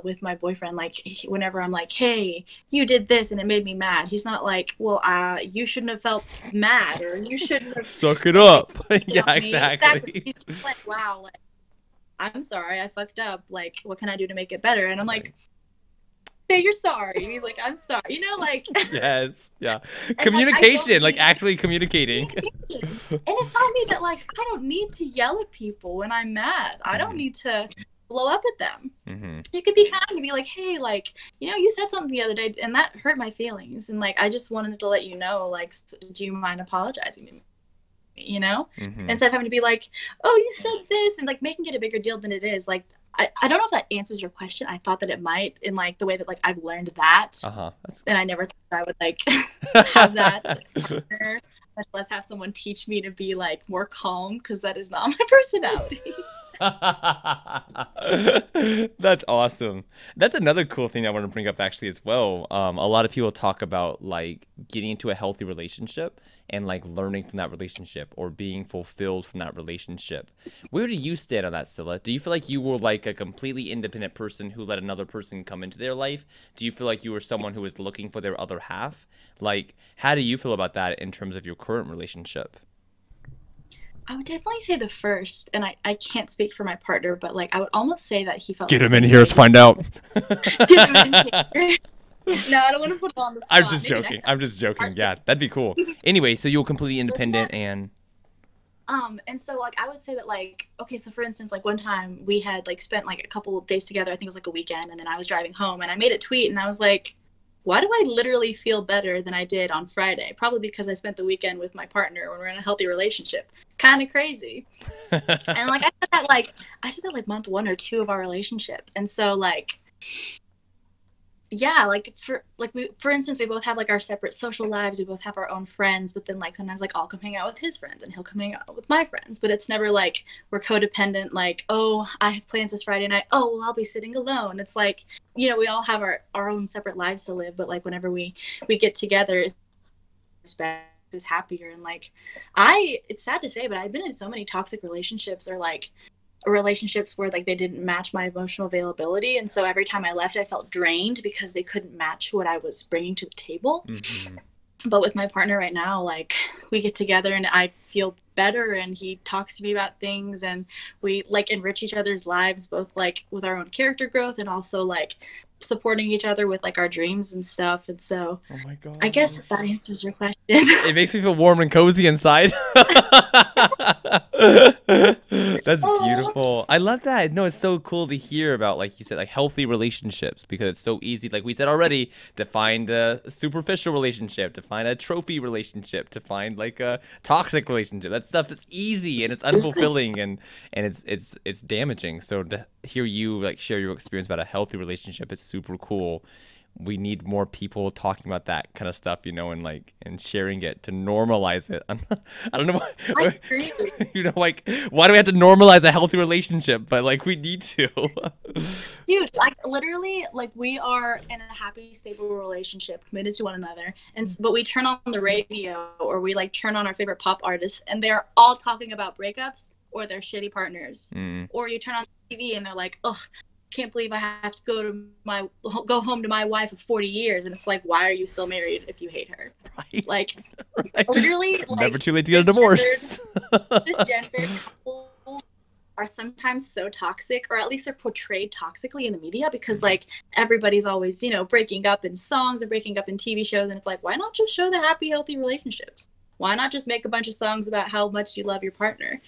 With my boyfriend, like whenever I'm like, hey, you did this and it made me mad, he's not like, well, you shouldn't have felt mad, or you shouldn't have suck it up. Yeah, exactly. He's just like, wow, like, I'm sorry, I fucked up, like, what can I do to make it better? And I'm like, say you're sorry. And he's like, I'm sorry, like. Yes, yeah. Communication, like actually communicating. And it's taught me that, like, I don't need to yell at people when I'm mad. I don't need to blow up at them. You could be kind and be like, hey, like, you said something the other day and that hurt my feelings, and like I just wanted to let you know, like, do you mind apologizing to me? Instead of having to be like, oh, you said this, and like making it a bigger deal than it is. Like, I don't know if that answers your question. I thought that it might, in like the way that like I've learned that, and I never thought I would like have that, much less have someone teach me to be like more calm, because that is not my personality. That's awesome. That's another cool thing I want to bring up actually as well. A lot of people talk about like getting into a healthy relationship and like learning from that relationship or being fulfilled from that relationship. Where do you stand on that, Scylla? Do you feel like you were like a completely independent person who let another person come into their life? Do you feel like you were someone who was looking for their other half? Like, how do you feel about that in terms of your current relationship? I would definitely say the first, and I can't speak for my partner, but like I would almost say that he felt. Get him in here, let's find out. Get him in here. No, I don't want to put him on the spot. I'm just joking. Yeah, that'd be cool. Anyway, so you're completely independent and so like I would say that, like, okay, so for instance, like one time we had like spent like a couple of days together. I think it was like a weekend, and then I was driving home and I made a tweet and I was like, why do I literally feel better than I did on Friday? Probably because I spent the weekend with my partner when we're in a healthy relationship. Kind of crazy. And like I said that like month 1 or 2 of our relationship. And so like, yeah, like for instance, we both have like our separate social lives. We both have our own friends, but then like sometimes like I'll come hang out with his friends and he'll come hang out with my friends. But it's never like we're codependent. Like, oh, I have plans this Friday night. Oh, well, I'll be sitting alone. It's like, we all have our own separate lives to live. But like whenever we get together, is happier. And like it's sad to say, but I've been in so many toxic relationships, or like relationships where like they didn't match my emotional availability, and so every time I left I felt drained because they couldn't match what I was bringing to the table. But with my partner right now, like we get together and I feel better, and he talks to me about things, and we like enrich each other's lives, both like with our own character growth and also like supporting each other with like our dreams and stuff. And so, oh my God, I guess that answers your question. It makes me feel warm and cozy inside. That's beautiful. I love that. No, it's so cool to hear about, like you said, like healthy relationships, because it's so easy, like we said already, to find a superficial relationship, to find a trophy relationship, to find like a toxic relationship. That stuff is easy and it's unfulfilling and it's damaging. So to hear you like share your experience about a healthy relationship, it's super cool. We need more people talking about that kind of stuff, and sharing it to normalize it. I don't know why, like, why do we have to normalize a healthy relationship? But like, we need to. Dude, like literally, like we are in a happy, stable relationship, committed to one another, but we turn on the radio or we like turn on our favorite pop artists, and they're all talking about breakups or their shitty partners. Or you turn on TV and they're like, ugh, can't believe I have to go home to my wife of 40 years, and it's like, why are you still married if you hate her? Right. Like, right. Literally, like, never too late to get a divorce. Cisgendered couples are sometimes so toxic, or at least they're portrayed toxically in the media, because like everybody's always, you know, breaking up in songs and breaking up in TV shows, and it's like, why not just show the happy, healthy relationships? Why not just make a bunch of songs about how much you love your partner?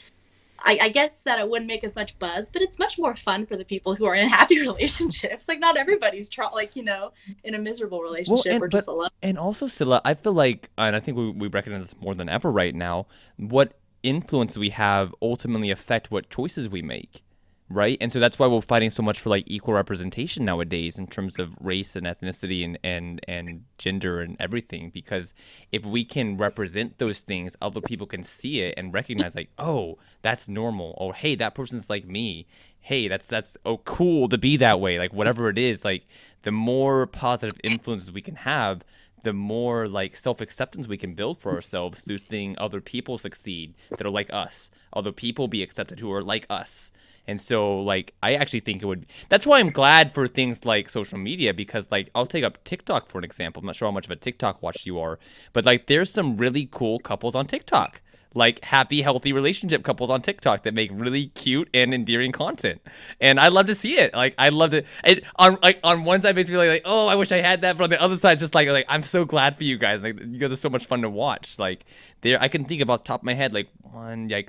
I guess that it wouldn't make as much buzz, but it's much more fun for the people who are in happy relationships. Like, not everybody's like, you know, in a miserable relationship or just alone. And also, Scylla, I feel like, and I think we recognize this more than ever right now, what influence we have ultimately affect what choices we make. Right. And so that's why we're fighting so much for like equal representation nowadays in terms of race and ethnicity and gender and everything, because if we can represent those things, other people can see it and recognize like, oh, that's normal. Or, hey, that person's like me. Hey, that's oh, cool to be that way. Like whatever it is, like the more positive influences we can have, the more like self-acceptance we can build for ourselves through seeing other people succeed that are like us, other people be accepted who are like us. And so, like, I actually think it would. That's why I'm glad for things like social media, because, like, I'll take up TikTok for an example. I'm not sure how much of a TikTok watch you are, but like, there's some really cool couples on TikTok, like happy, healthy relationship couples on TikTok that make really cute and endearing content, and I love to see it. Like, I love it. On one side, makes me like, oh, I wish I had that, but on the other side, just like I'm so glad for you guys. Like, you guys are so much fun to watch. Like, there, I can think about the top of my head like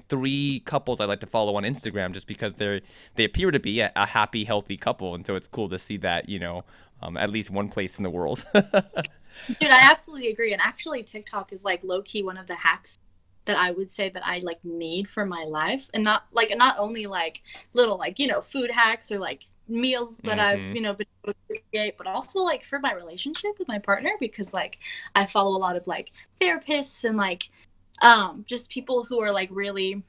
three couples I like to follow on Instagram, just because they appear to be a happy, healthy couple, and so it's cool to see that, you know, at least one place in the world. Dude, I absolutely agree. And actually, TikTok is like low key one of the hacks that I would say that I like need for my life, and not only like little like, you know, food hacks or like meals that I've, you know, been able to create, but also like for my relationship with my partner, because like I follow a lot of like therapists and like just people who are like really,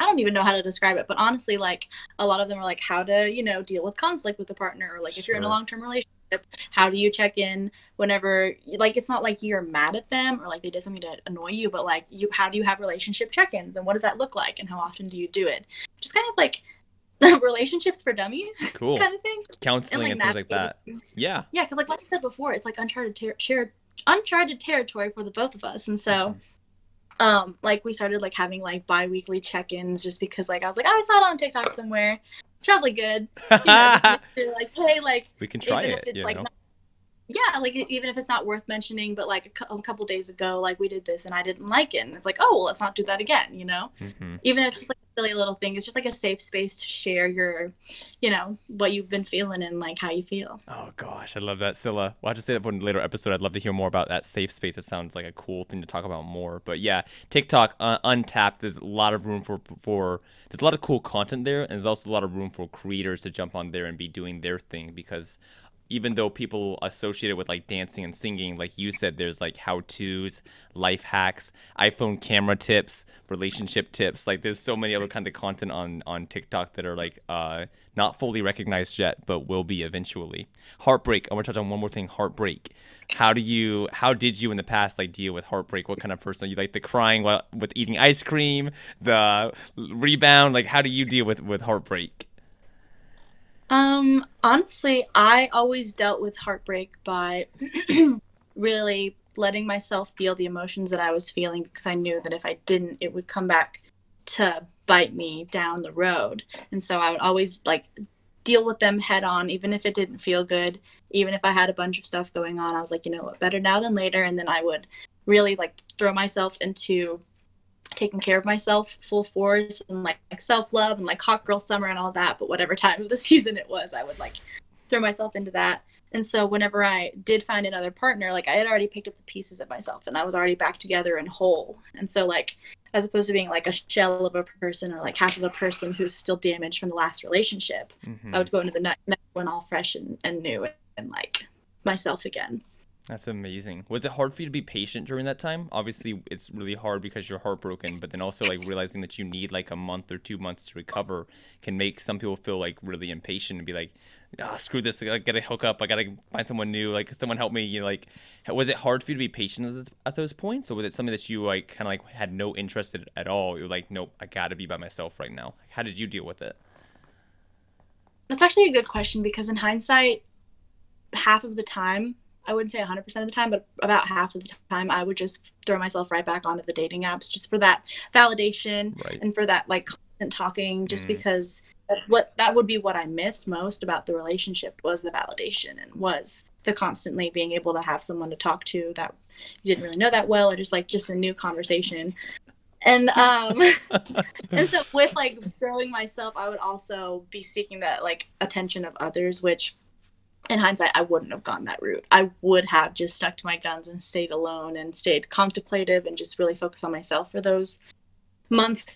I don't even know how to describe it, but honestly, like a lot of them are like how to, you know, deal with conflict with the partner, or like if you're in a long-term relationship, how do you check in whenever, like, it's not like you're mad at them or like they did something to annoy you, but like how do you have relationship check-ins, and what does that look like, and how often do you do it? Just kind of like relationships for dummies, cool kind of thing, counseling and things like that. Yeah, because like I said before, it's like uncharted territory for the both of us. And so like we started like having like bi-weekly check-ins, just because like I was like, oh, I saw it on TikTok somewhere, it's probably good, you know, just make sure, like, hey, like we can try even it, if it's you like know? Yeah, like even if it's not worth mentioning, but like a couple days ago, like we did this and I didn't like it, and it's like, oh, well, let's not do that again, you know? Even if it's just like a silly little thing, it's just like a safe space to share your, you know, what you've been feeling and like how you feel. Oh gosh, I love that, Scylla. We'll have to say that for a later episode. I'd love to hear more about that safe space. It sounds like a cool thing to talk about more. But yeah, TikTok, untapped. There's a lot of room for there's a lot of cool content there, and there's also a lot of room for creators to jump on there and be doing their thing, because even though people associate it with like dancing and singing, like you said, there's like how-tos, life hacks, iPhone camera tips, relationship tips. Like there's so many other kinds of content on TikTok that are like not fully recognized yet, but will be eventually. Heartbreak. I want to touch on one more thing. Heartbreak. How did you in the past like deal with heartbreak? What kind of person are you? Like the crying while with eating ice cream, the rebound? Like how do you deal with heartbreak? Honestly, I always dealt with heartbreak by really letting myself feel the emotions that I was feeling, because I knew that if I didn't, it would come back to bite me down the road. And so I would always like deal with them head on, even if it didn't feel good, even if I had a bunch of stuff going on. I was like, you know what, better now than later. And then I would really like throw myself into taking care of myself full force, and like self-love and like hot girl summer and all that. But whatever time of the season it was, I would like throw myself into that. And so whenever I did find another partner, like I had already picked up the pieces of myself and I was already back together and whole. And so like, as opposed to being like a shell of a person or like half of a person who's still damaged from the last relationship, I would go into the next one all fresh and new and like myself again. That's amazing. Was it hard for you to be patient during that time? Obviously, it's really hard because you're heartbroken, but then also like realizing that you need like a month or 2 months to recover can make some people feel like really impatient and be like, ah, screw this, I gotta hook up, I gotta find someone new, like someone help me, you know, like, was it hard for you to be patient at those points, or was it something that you like kind of like had no interest in at all? You're like, nope, I gotta be by myself right now. How did you deal with it? That's actually a good question, because in hindsight, half of the time, I wouldn't say 100% of the time, but about half of the time, I would just throw myself right back onto the dating apps just for that validation, right, and for that like constant talking, just because that would be what I missed most about the relationship, was the validation, and was the constantly being able to have someone to talk to that you didn't really know that well, or just a new conversation. And and so with like growing myself, I would also be seeking that like attention of others, which in hindsight I wouldn't have gone that route. I would have just stuck to my guns and stayed alone and stayed contemplative and just really focused on myself for those months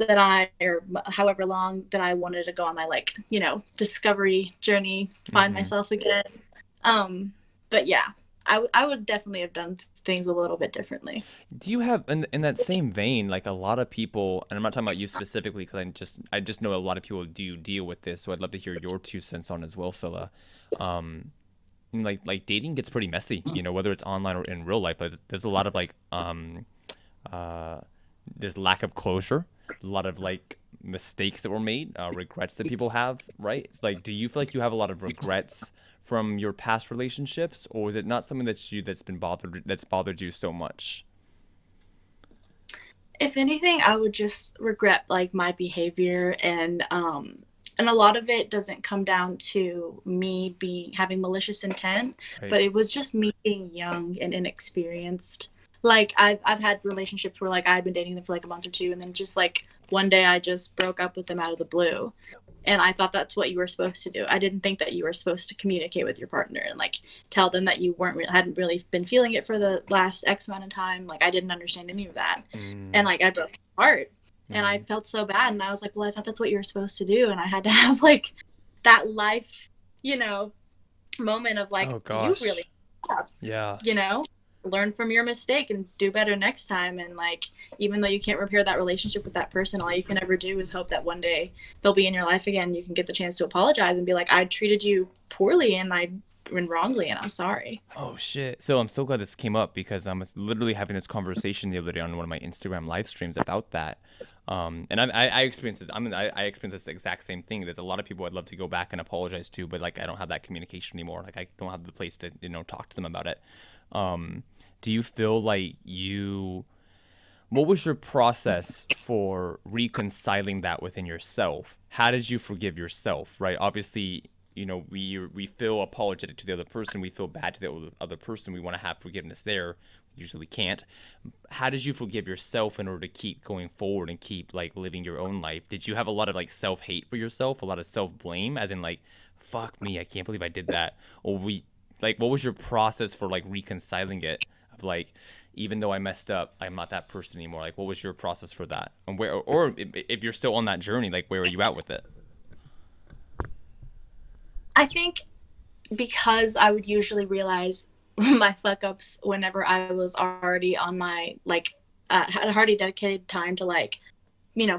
or however long that I wanted to go on my like, discovery journey to find myself again. But yeah, I would definitely have done things a little bit differently. Do you have, in that same vein, like a lot of people, and I'm not talking about you specifically because I just know a lot of people do deal with this, so I'd love to hear your 2 cents on as well, Scylla. Like dating gets pretty messy, whether it's online or in real life. There's a lot of like there's lack of closure, a lot of like mistakes that were made, regrets that people have, right? It's like, do you feel like you have a lot of regrets from your past relationships, or is it not something that's bothered you so much? If anything, I would just regret like my behavior, and a lot of it doesn't come down to me having malicious intent, right, but it was just me being young and inexperienced. Like I've had relationships where like I've been dating them for like a month or two, and then just like one day I just broke up with them out of the blue. And I thought that's what you were supposed to do. I didn't think that you were supposed to communicate with your partner and like tell them that you hadn't really been feeling it for the last X amount of time. Like I didn't understand any of that. And like I broke my heart and I felt so bad. And I was like, well, I thought that's what you were supposed to do. And I had to have like that life, moment of like, oh, gosh, you really have, yeah, learn from your mistake and do better next time. And like, even though you can't repair that relationship with that person, all you can ever do is hope that one day they'll be in your life again. You can get the chance to apologize and be like, I treated you poorly and wrongly, and I'm sorry. Oh shit. So I'm so glad this came up, because I was literally having this conversation the other day on one of my Instagram live streams about that. And I experienced this. I experienced this exact same thing. There's a lot of people I'd love to go back and apologize to, but like I don't have that communication anymore. Like I don't have the place to talk to them about it. Do you feel like what was your process for reconciling that within yourself? How did you forgive yourself, right? Obviously, we feel apologetic to the other person. We feel bad to the other person. We want to have forgiveness there. Usually we can't. How did you forgive yourself in order to keep going forward and keep like living your own life? Did you have a lot of like self-hate for yourself, a lot of self-blame, as in like, fuck me, I can't believe I did that? Or what was your process for like reconciling it? Of like, even though I messed up, I'm not that person anymore. Like, what was your process for that? And or if you're still on that journey, like, where are you at with it? I think because I would usually realize my fuck ups whenever I was already on my like had already dedicated time to like,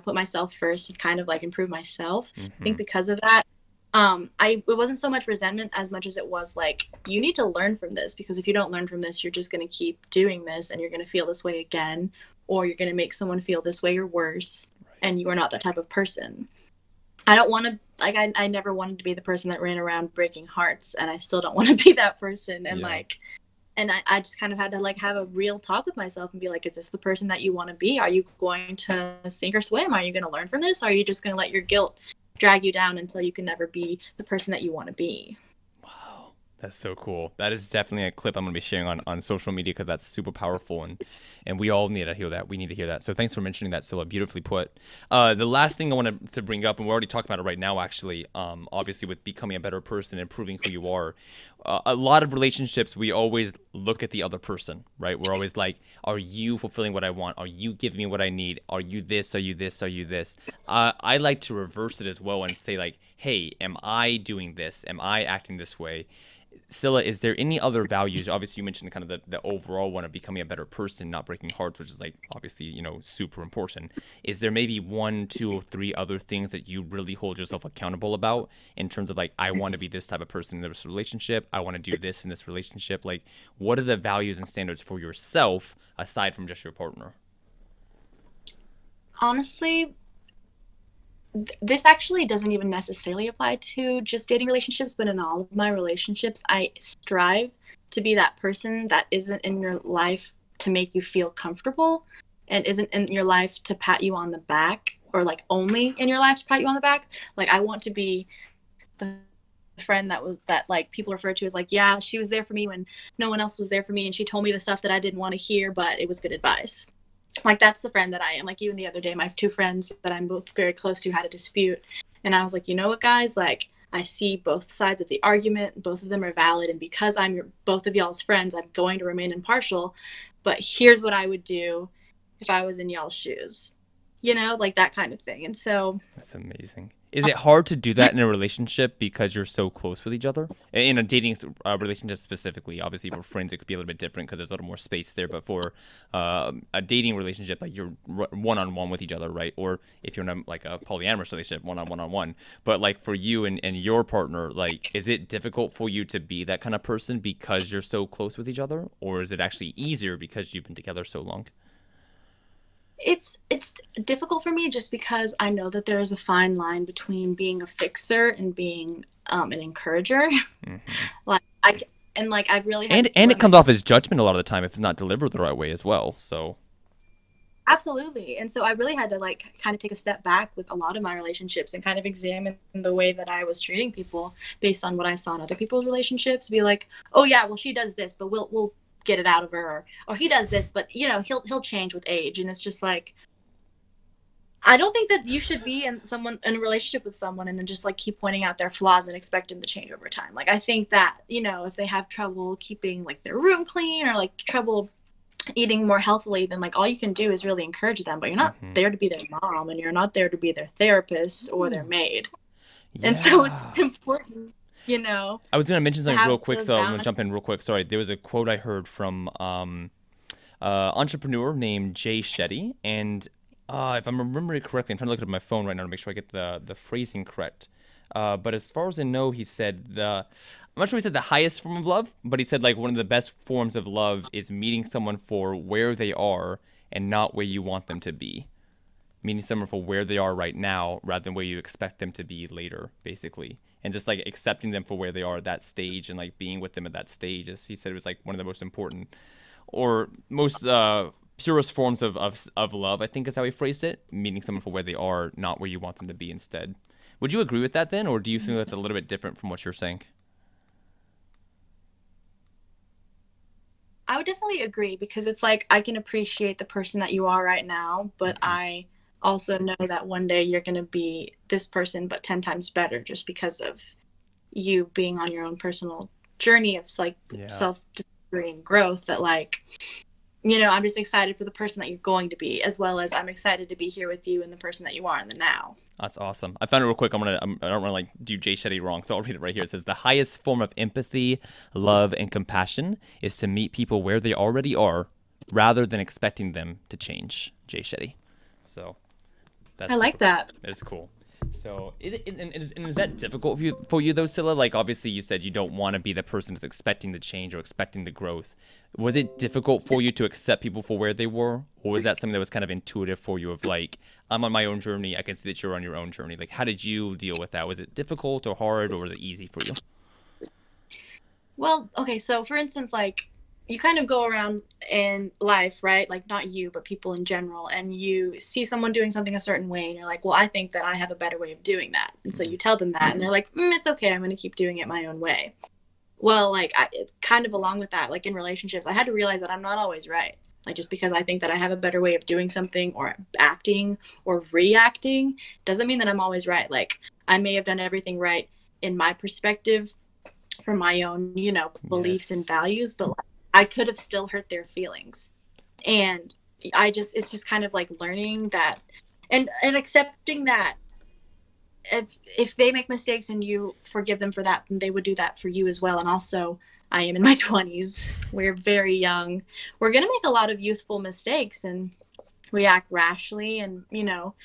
put myself first and kind of like improve myself. I think because of that, it wasn't so much resentment as much as it was like, you need to learn from this, because if you don't learn from this, you're just going to keep doing this and you're going to feel this way again, or you're going to make someone feel this way or worse, and you are not that type of person. I don't want to, like, I never wanted to be the person that ran around breaking hearts, and I still don't want to be that person. And I just kind of had to like have a real talk with myself and be like, is this the person that you want to be? Are you going to sink or swim? Are you going to learn from this? Or are you just going to let your guilt drag you down until you can never be the person that you want to be? Wow, that's so cool. That is definitely a clip I'm going to be sharing on social media, because that's super powerful, and we all need to hear that. We need to hear that. So thanks for mentioning that, Scylla. Beautifully put. The last thing I wanted to bring up, and we're already talking about it right now, actually, obviously with becoming a better person and proving who you are, a lot of relationships, we always look at the other person, right? We're always like, are you fulfilling what I want? Are you giving me what I need? Are you this? Are you this? Are you this? I like to reverse it as well and say like, hey, am I doing this? Am I acting this way? Scylla, is there any other values? Obviously, you mentioned kind of the overall one of becoming a better person, not breaking hearts, which is like obviously, super important. Is there maybe 1, 2, or 3 other things that you really hold yourself accountable about in terms of like, I want to be this type of person in this relationship, I want to do this in this relationship? Like, what are the values and standards for yourself aside from just your partner? Honestly, this actually doesn't even necessarily apply to just dating relationships, but in all of my relationships, I strive to be that person that isn't in your life to make you feel comfortable and isn't in your life to pat you on the back or like only in your life to pat you on the back. Like I want to be the friend that like people refer to as like, yeah, she was there for me when no one else was there for me, and she told me the stuff that I didn't want to hear, but it was good advice. Like that's the friend that I am. Like even the other day, my 2 friends that I'm both very close to had a dispute, and I was like, you know what, guys, like I see both sides of the argument, both of them are valid, and because I'm both of y'all's friends, I'm going to remain impartial, but here's what I would do if I was in y'all's shoes, you know, like that kind of thing. And so That's amazing. Is it hard to do that in a relationship because you're so close with each other? In a dating relationship specifically, obviously for friends it could be a little bit different because there's a little more space there. But for a dating relationship, like you're one-on-one with each other, right? Or if you're in like a polyamorous relationship, one-on-one. But like for you and your partner, like is it difficult for you to be that kind of person because you're so close with each other? Or is it actually easier because you've been together so long? it's difficult for me just because I know that there is a fine line between being a fixer and being an encourager. Hmm. Like and like I've really had And it comes off as judgment a lot of the time if it's not delivered the right way as well. So absolutely. And so I really had to like kind of take a step back with a lot of my relationships and kind of examine the way that I was treating people based on what I saw in other people's relationships. Be like, oh yeah, well she does this, but we'll get it out of her, or he does this, but you know he'll change with age. And it's just like I don't think that you should be in a relationship with someone and then just like keep pointing out their flaws and expect them to change over time. Like I think that, you know, if they have trouble keeping like their room clean or like trouble eating more healthily, then like all you can do is really encourage them, but you're not there to be their mom, and you're not there to be their therapist or their maid. yeah. And so it's important, you know. I was going to mention something real quick, so I'm going to balance. jump in real quick. Sorry, there was a quote I heard from entrepreneur named Jaye Shetty, and if I'm remembering correctly, I'm trying to look at my phone right now to make sure I get the phrasing correct. But as far as I know, he said I'm not sure he said the highest form of love, but he said like one of the best forms of love is meeting someone for where they are and not where you want them to be. Meeting someone for where they are right now rather than where you expect them to be later, basically. And just like accepting them for where they are at that stage and like being with them at that stage, as he said, it was like one of the most important or most purest forms of love, I think is how he phrased it. Meeting someone for where they are, not where you want them to be instead. Would you agree with that then, or do you think that's a little bit different from what you're saying? I would definitely agree, because it's like I can appreciate the person that you are right now, but I also know that one day you're going to be this person, but 10 times better, just because of you being on your own personal journey of like self-discovery and growth. That like, you know, I'm just excited for the person that you're going to be, as well as I'm excited to be here with you and the person that you are in the now. That's awesome. I found it real quick. I don't want to like do Jaye Shetty wrong, so I'll read it right here. It says the highest form of empathy, love, and compassion is to meet people where they already are, rather than expecting them to change. Jaye Shetty. So that's I like that. That's cool. So is that difficult for you though, Scylla? Like obviously you said you don't want to be the person that's expecting the change or expecting the growth. Was it difficult for you to accept people for where they were? Or was that something that was kind of intuitive for you of like, I'm on my own journey, I can see that you're on your own journey? Like how did you deal with that? Was it difficult or hard, or was it easy for you? Well, okay, so for instance, like you kind of go around in life, right? Like not you, but people in general, and you see someone doing something a certain way and you're like, well, I think that I have a better way of doing that. And so you tell them that and they're like, it's okay, I'm going to keep doing it my own way. Well, like kind of along with that, like in relationships, I had to realize that I'm not always right. Like just because I think that I have a better way of doing something or acting or reacting doesn't mean that I'm always right. Like I may have done everything right in my perspective from my own, you know, beliefs and values, but like, I could have still hurt their feelings. And it's just kind of like learning that and accepting that if they make mistakes and you forgive them for that, then they would do that for you as well. And also, I am in my 20s. We're very young. We're going to make a lot of youthful mistakes and react rashly and, you know,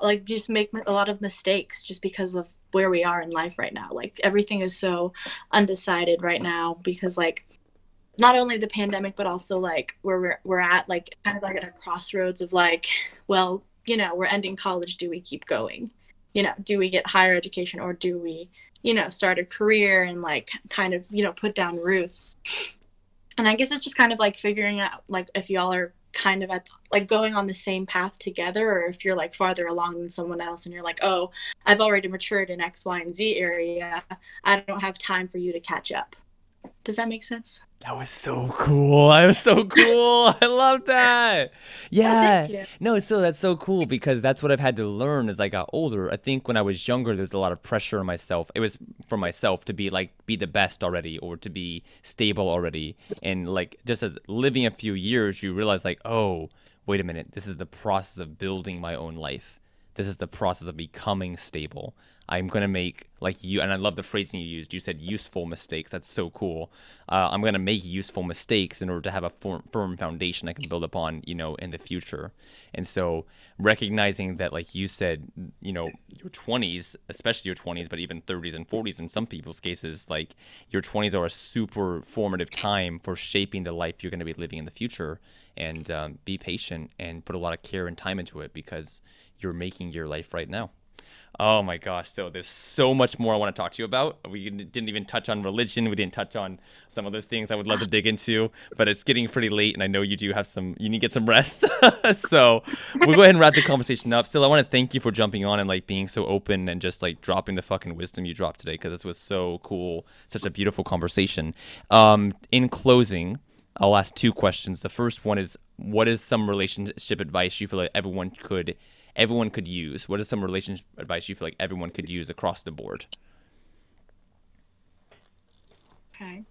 like just make a lot of mistakes just because of where we are in life right now. Like everything is so undecided right now because like not only the pandemic, but also like where we're at, like kind of like at a crossroads of like, well, you know, we're ending college. Do we keep going? You know, do we get higher education, or do we, you know, start a career and like kind of, you know, put down roots? And I guess it's just kind of like figuring out like if y'all are kind of at like going on the same path together, or if you're like farther along than someone else and you're like, oh, I've already matured in X, Y, and Z area, I don't have time for you to catch up. Does that make sense? That was so cool. That was so cool. I love that. Yeah. Thank you. No, so that's so cool because that's what I've had to learn as I got older. I think when I was younger, there's a lot of pressure on myself. It was for myself to be the best already, or to be stable already. And like, just as living a few years, you realize like, oh, wait a minute. This is the process of building my own life. This is the process of becoming stable. I'm going to make, like you, and I love the phrasing you used. You said useful mistakes. That's so cool. I'm going to make useful mistakes in order to have a firm foundation I can build upon, you know, in the future. And so recognizing that, like you said, you know, your 20s, especially your 20s, but even 30s and 40s in some people's cases, like your 20s are a super formative time for shaping the life you're going to be living in the future. And be patient and put a lot of care and time into it because you're making your life right now. Oh my gosh. So there's so much more I want to talk to you about. We didn't even touch on religion. We didn't touch on some other things I would love to dig into, but it's getting pretty late and I know you do have you need to get some rest. So we'll go ahead and wrap the conversation up. Still, I want to thank you for jumping on and like being so open and just like dropping the fucking wisdom you dropped today, because this was so cool. Such a beautiful conversation. In closing, I'll ask two questions. The first one is, what is some relationship advice you feel like everyone could use? What is some relationship advice you feel like everyone could use across the board? Okay.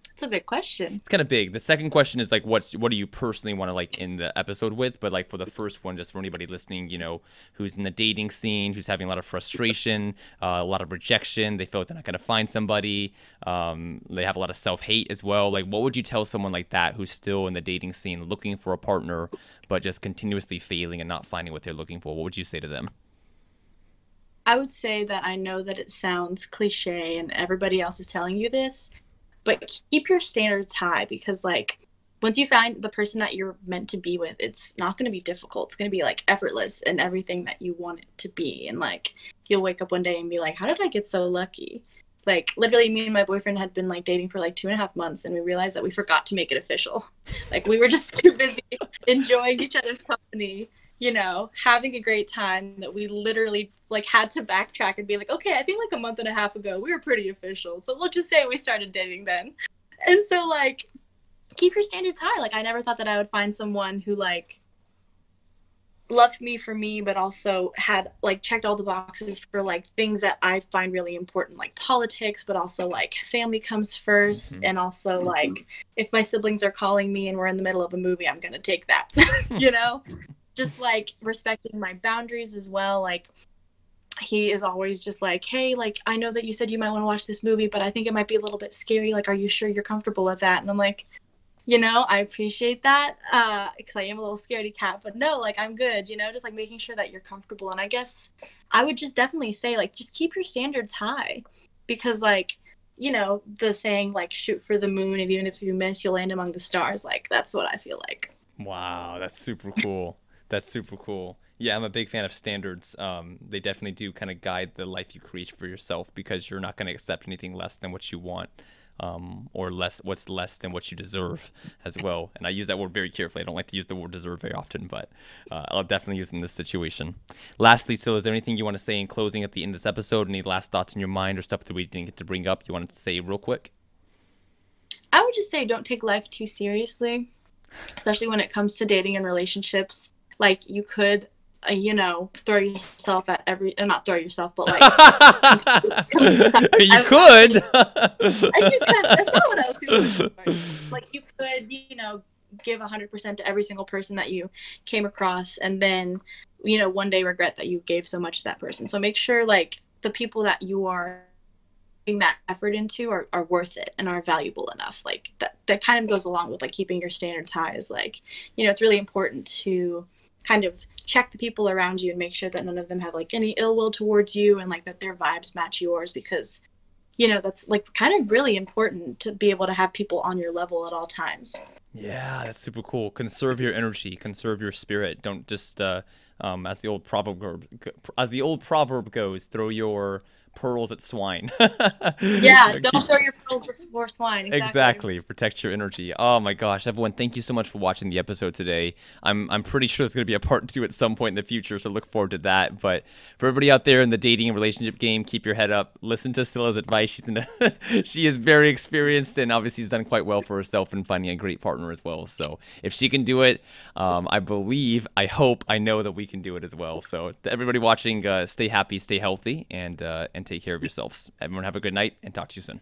That's a big question. It's kind of big. The second question is like, what do you personally want to like end the episode with? But like for the first one, just for anybody listening, you know, who's in the dating scene, who's having a lot of frustration, a lot of rejection, they feel like they're not going to find somebody. They have a lot of self-hate as well. Like, what would you tell someone like that who's still in the dating scene, looking for a partner, but just continuously failing and not finding what they're looking for? What would you say to them? I would say that I know that it sounds cliche and everybody else is telling you this, but keep your standards high, because like once you find the person that you're meant to be with, it's not going to be difficult. It's going to be like effortless and everything that you want it to be. And like you'll wake up one day and be like, how did I get so lucky? Like literally me and my boyfriend had been like dating for like 2.5 months and we realized that we forgot to make it official. Like we were just too busy enjoying each other's company, you know, having a great time, that we literally like had to backtrack and be like, okay, I think like a month and a half ago we were pretty official, so we'll just say we started dating then. And so like keep your standards high. Like I never thought that I would find someone who like loved me for me, but also had like checked all the boxes for like things that I find really important, like politics, but also like family comes first. And also like if my siblings are calling me and we're in the middle of a movie, I'm gonna take that. You know, just like respecting my boundaries as well. Like he is always just like, hey, like I know that you said you might want to watch this movie, but I think it might be a little bit scary, like are you sure you're comfortable with that? And I'm like, you know, I appreciate that, because I am a little scaredy cat, but no, like I'm good, you know, just like making sure that you're comfortable. And I guess I would just definitely say like just keep your standards high, because like, you know, the saying like shoot for the moon and even if you miss you'll land among the stars, like that's what I feel like. Wow, that's super cool. That's super cool. Yeah, I'm a big fan of standards. They definitely do kind of guide the life you create for yourself, because you're not going to accept anything less than what you want, or what's less than what you deserve as well. And I use that word very carefully. I don't like to use the word deserve very often, but I'll definitely use it in this situation. Lastly, so is there anything you want to say in closing at the end of this episode? Any last thoughts in your mind or stuff that we didn't get to bring up you wanted to say real quick? I would just say don't take life too seriously, especially when it comes to dating and relationships. Like you could, you know, throw yourself at not throw yourself, but like you could. You could. That's not what I was doing. Like you could, you know, give 100% to every single person that you came across, and then, you know, one day regret that you gave so much to that person. So make sure like the people that you are putting that effort into are worth it and are valuable enough. Like that kind of goes along with like keeping your standards high. Is like, you know, it's really important to kind of check the people around you and make sure that none of them have like any ill will towards you, and like that their vibes match yours, because, you know, that's like kind of really important to be able to have people on your level at all times. Yeah, that's super cool. Conserve your energy, conserve your spirit. Don't just as the old proverb goes, throw your pearls at swine. Yeah, Keep don't throw your pearls before swine. Exactly. Exactly. Protect your energy. Oh my gosh, everyone, thank you so much for watching the episode today. I'm pretty sure there's gonna be a part two at some point in the future, so look forward to that. But for everybody out there in the dating and relationship game, keep your head up. Listen to Scylla's advice. She is very experienced and obviously has done quite well for herself in finding a great partner as well. So if she can do it, I believe, I hope, I know that we can do it as well. So to everybody watching, stay happy, stay healthy, and take care of yourselves. Everyone have a good night and talk to you soon.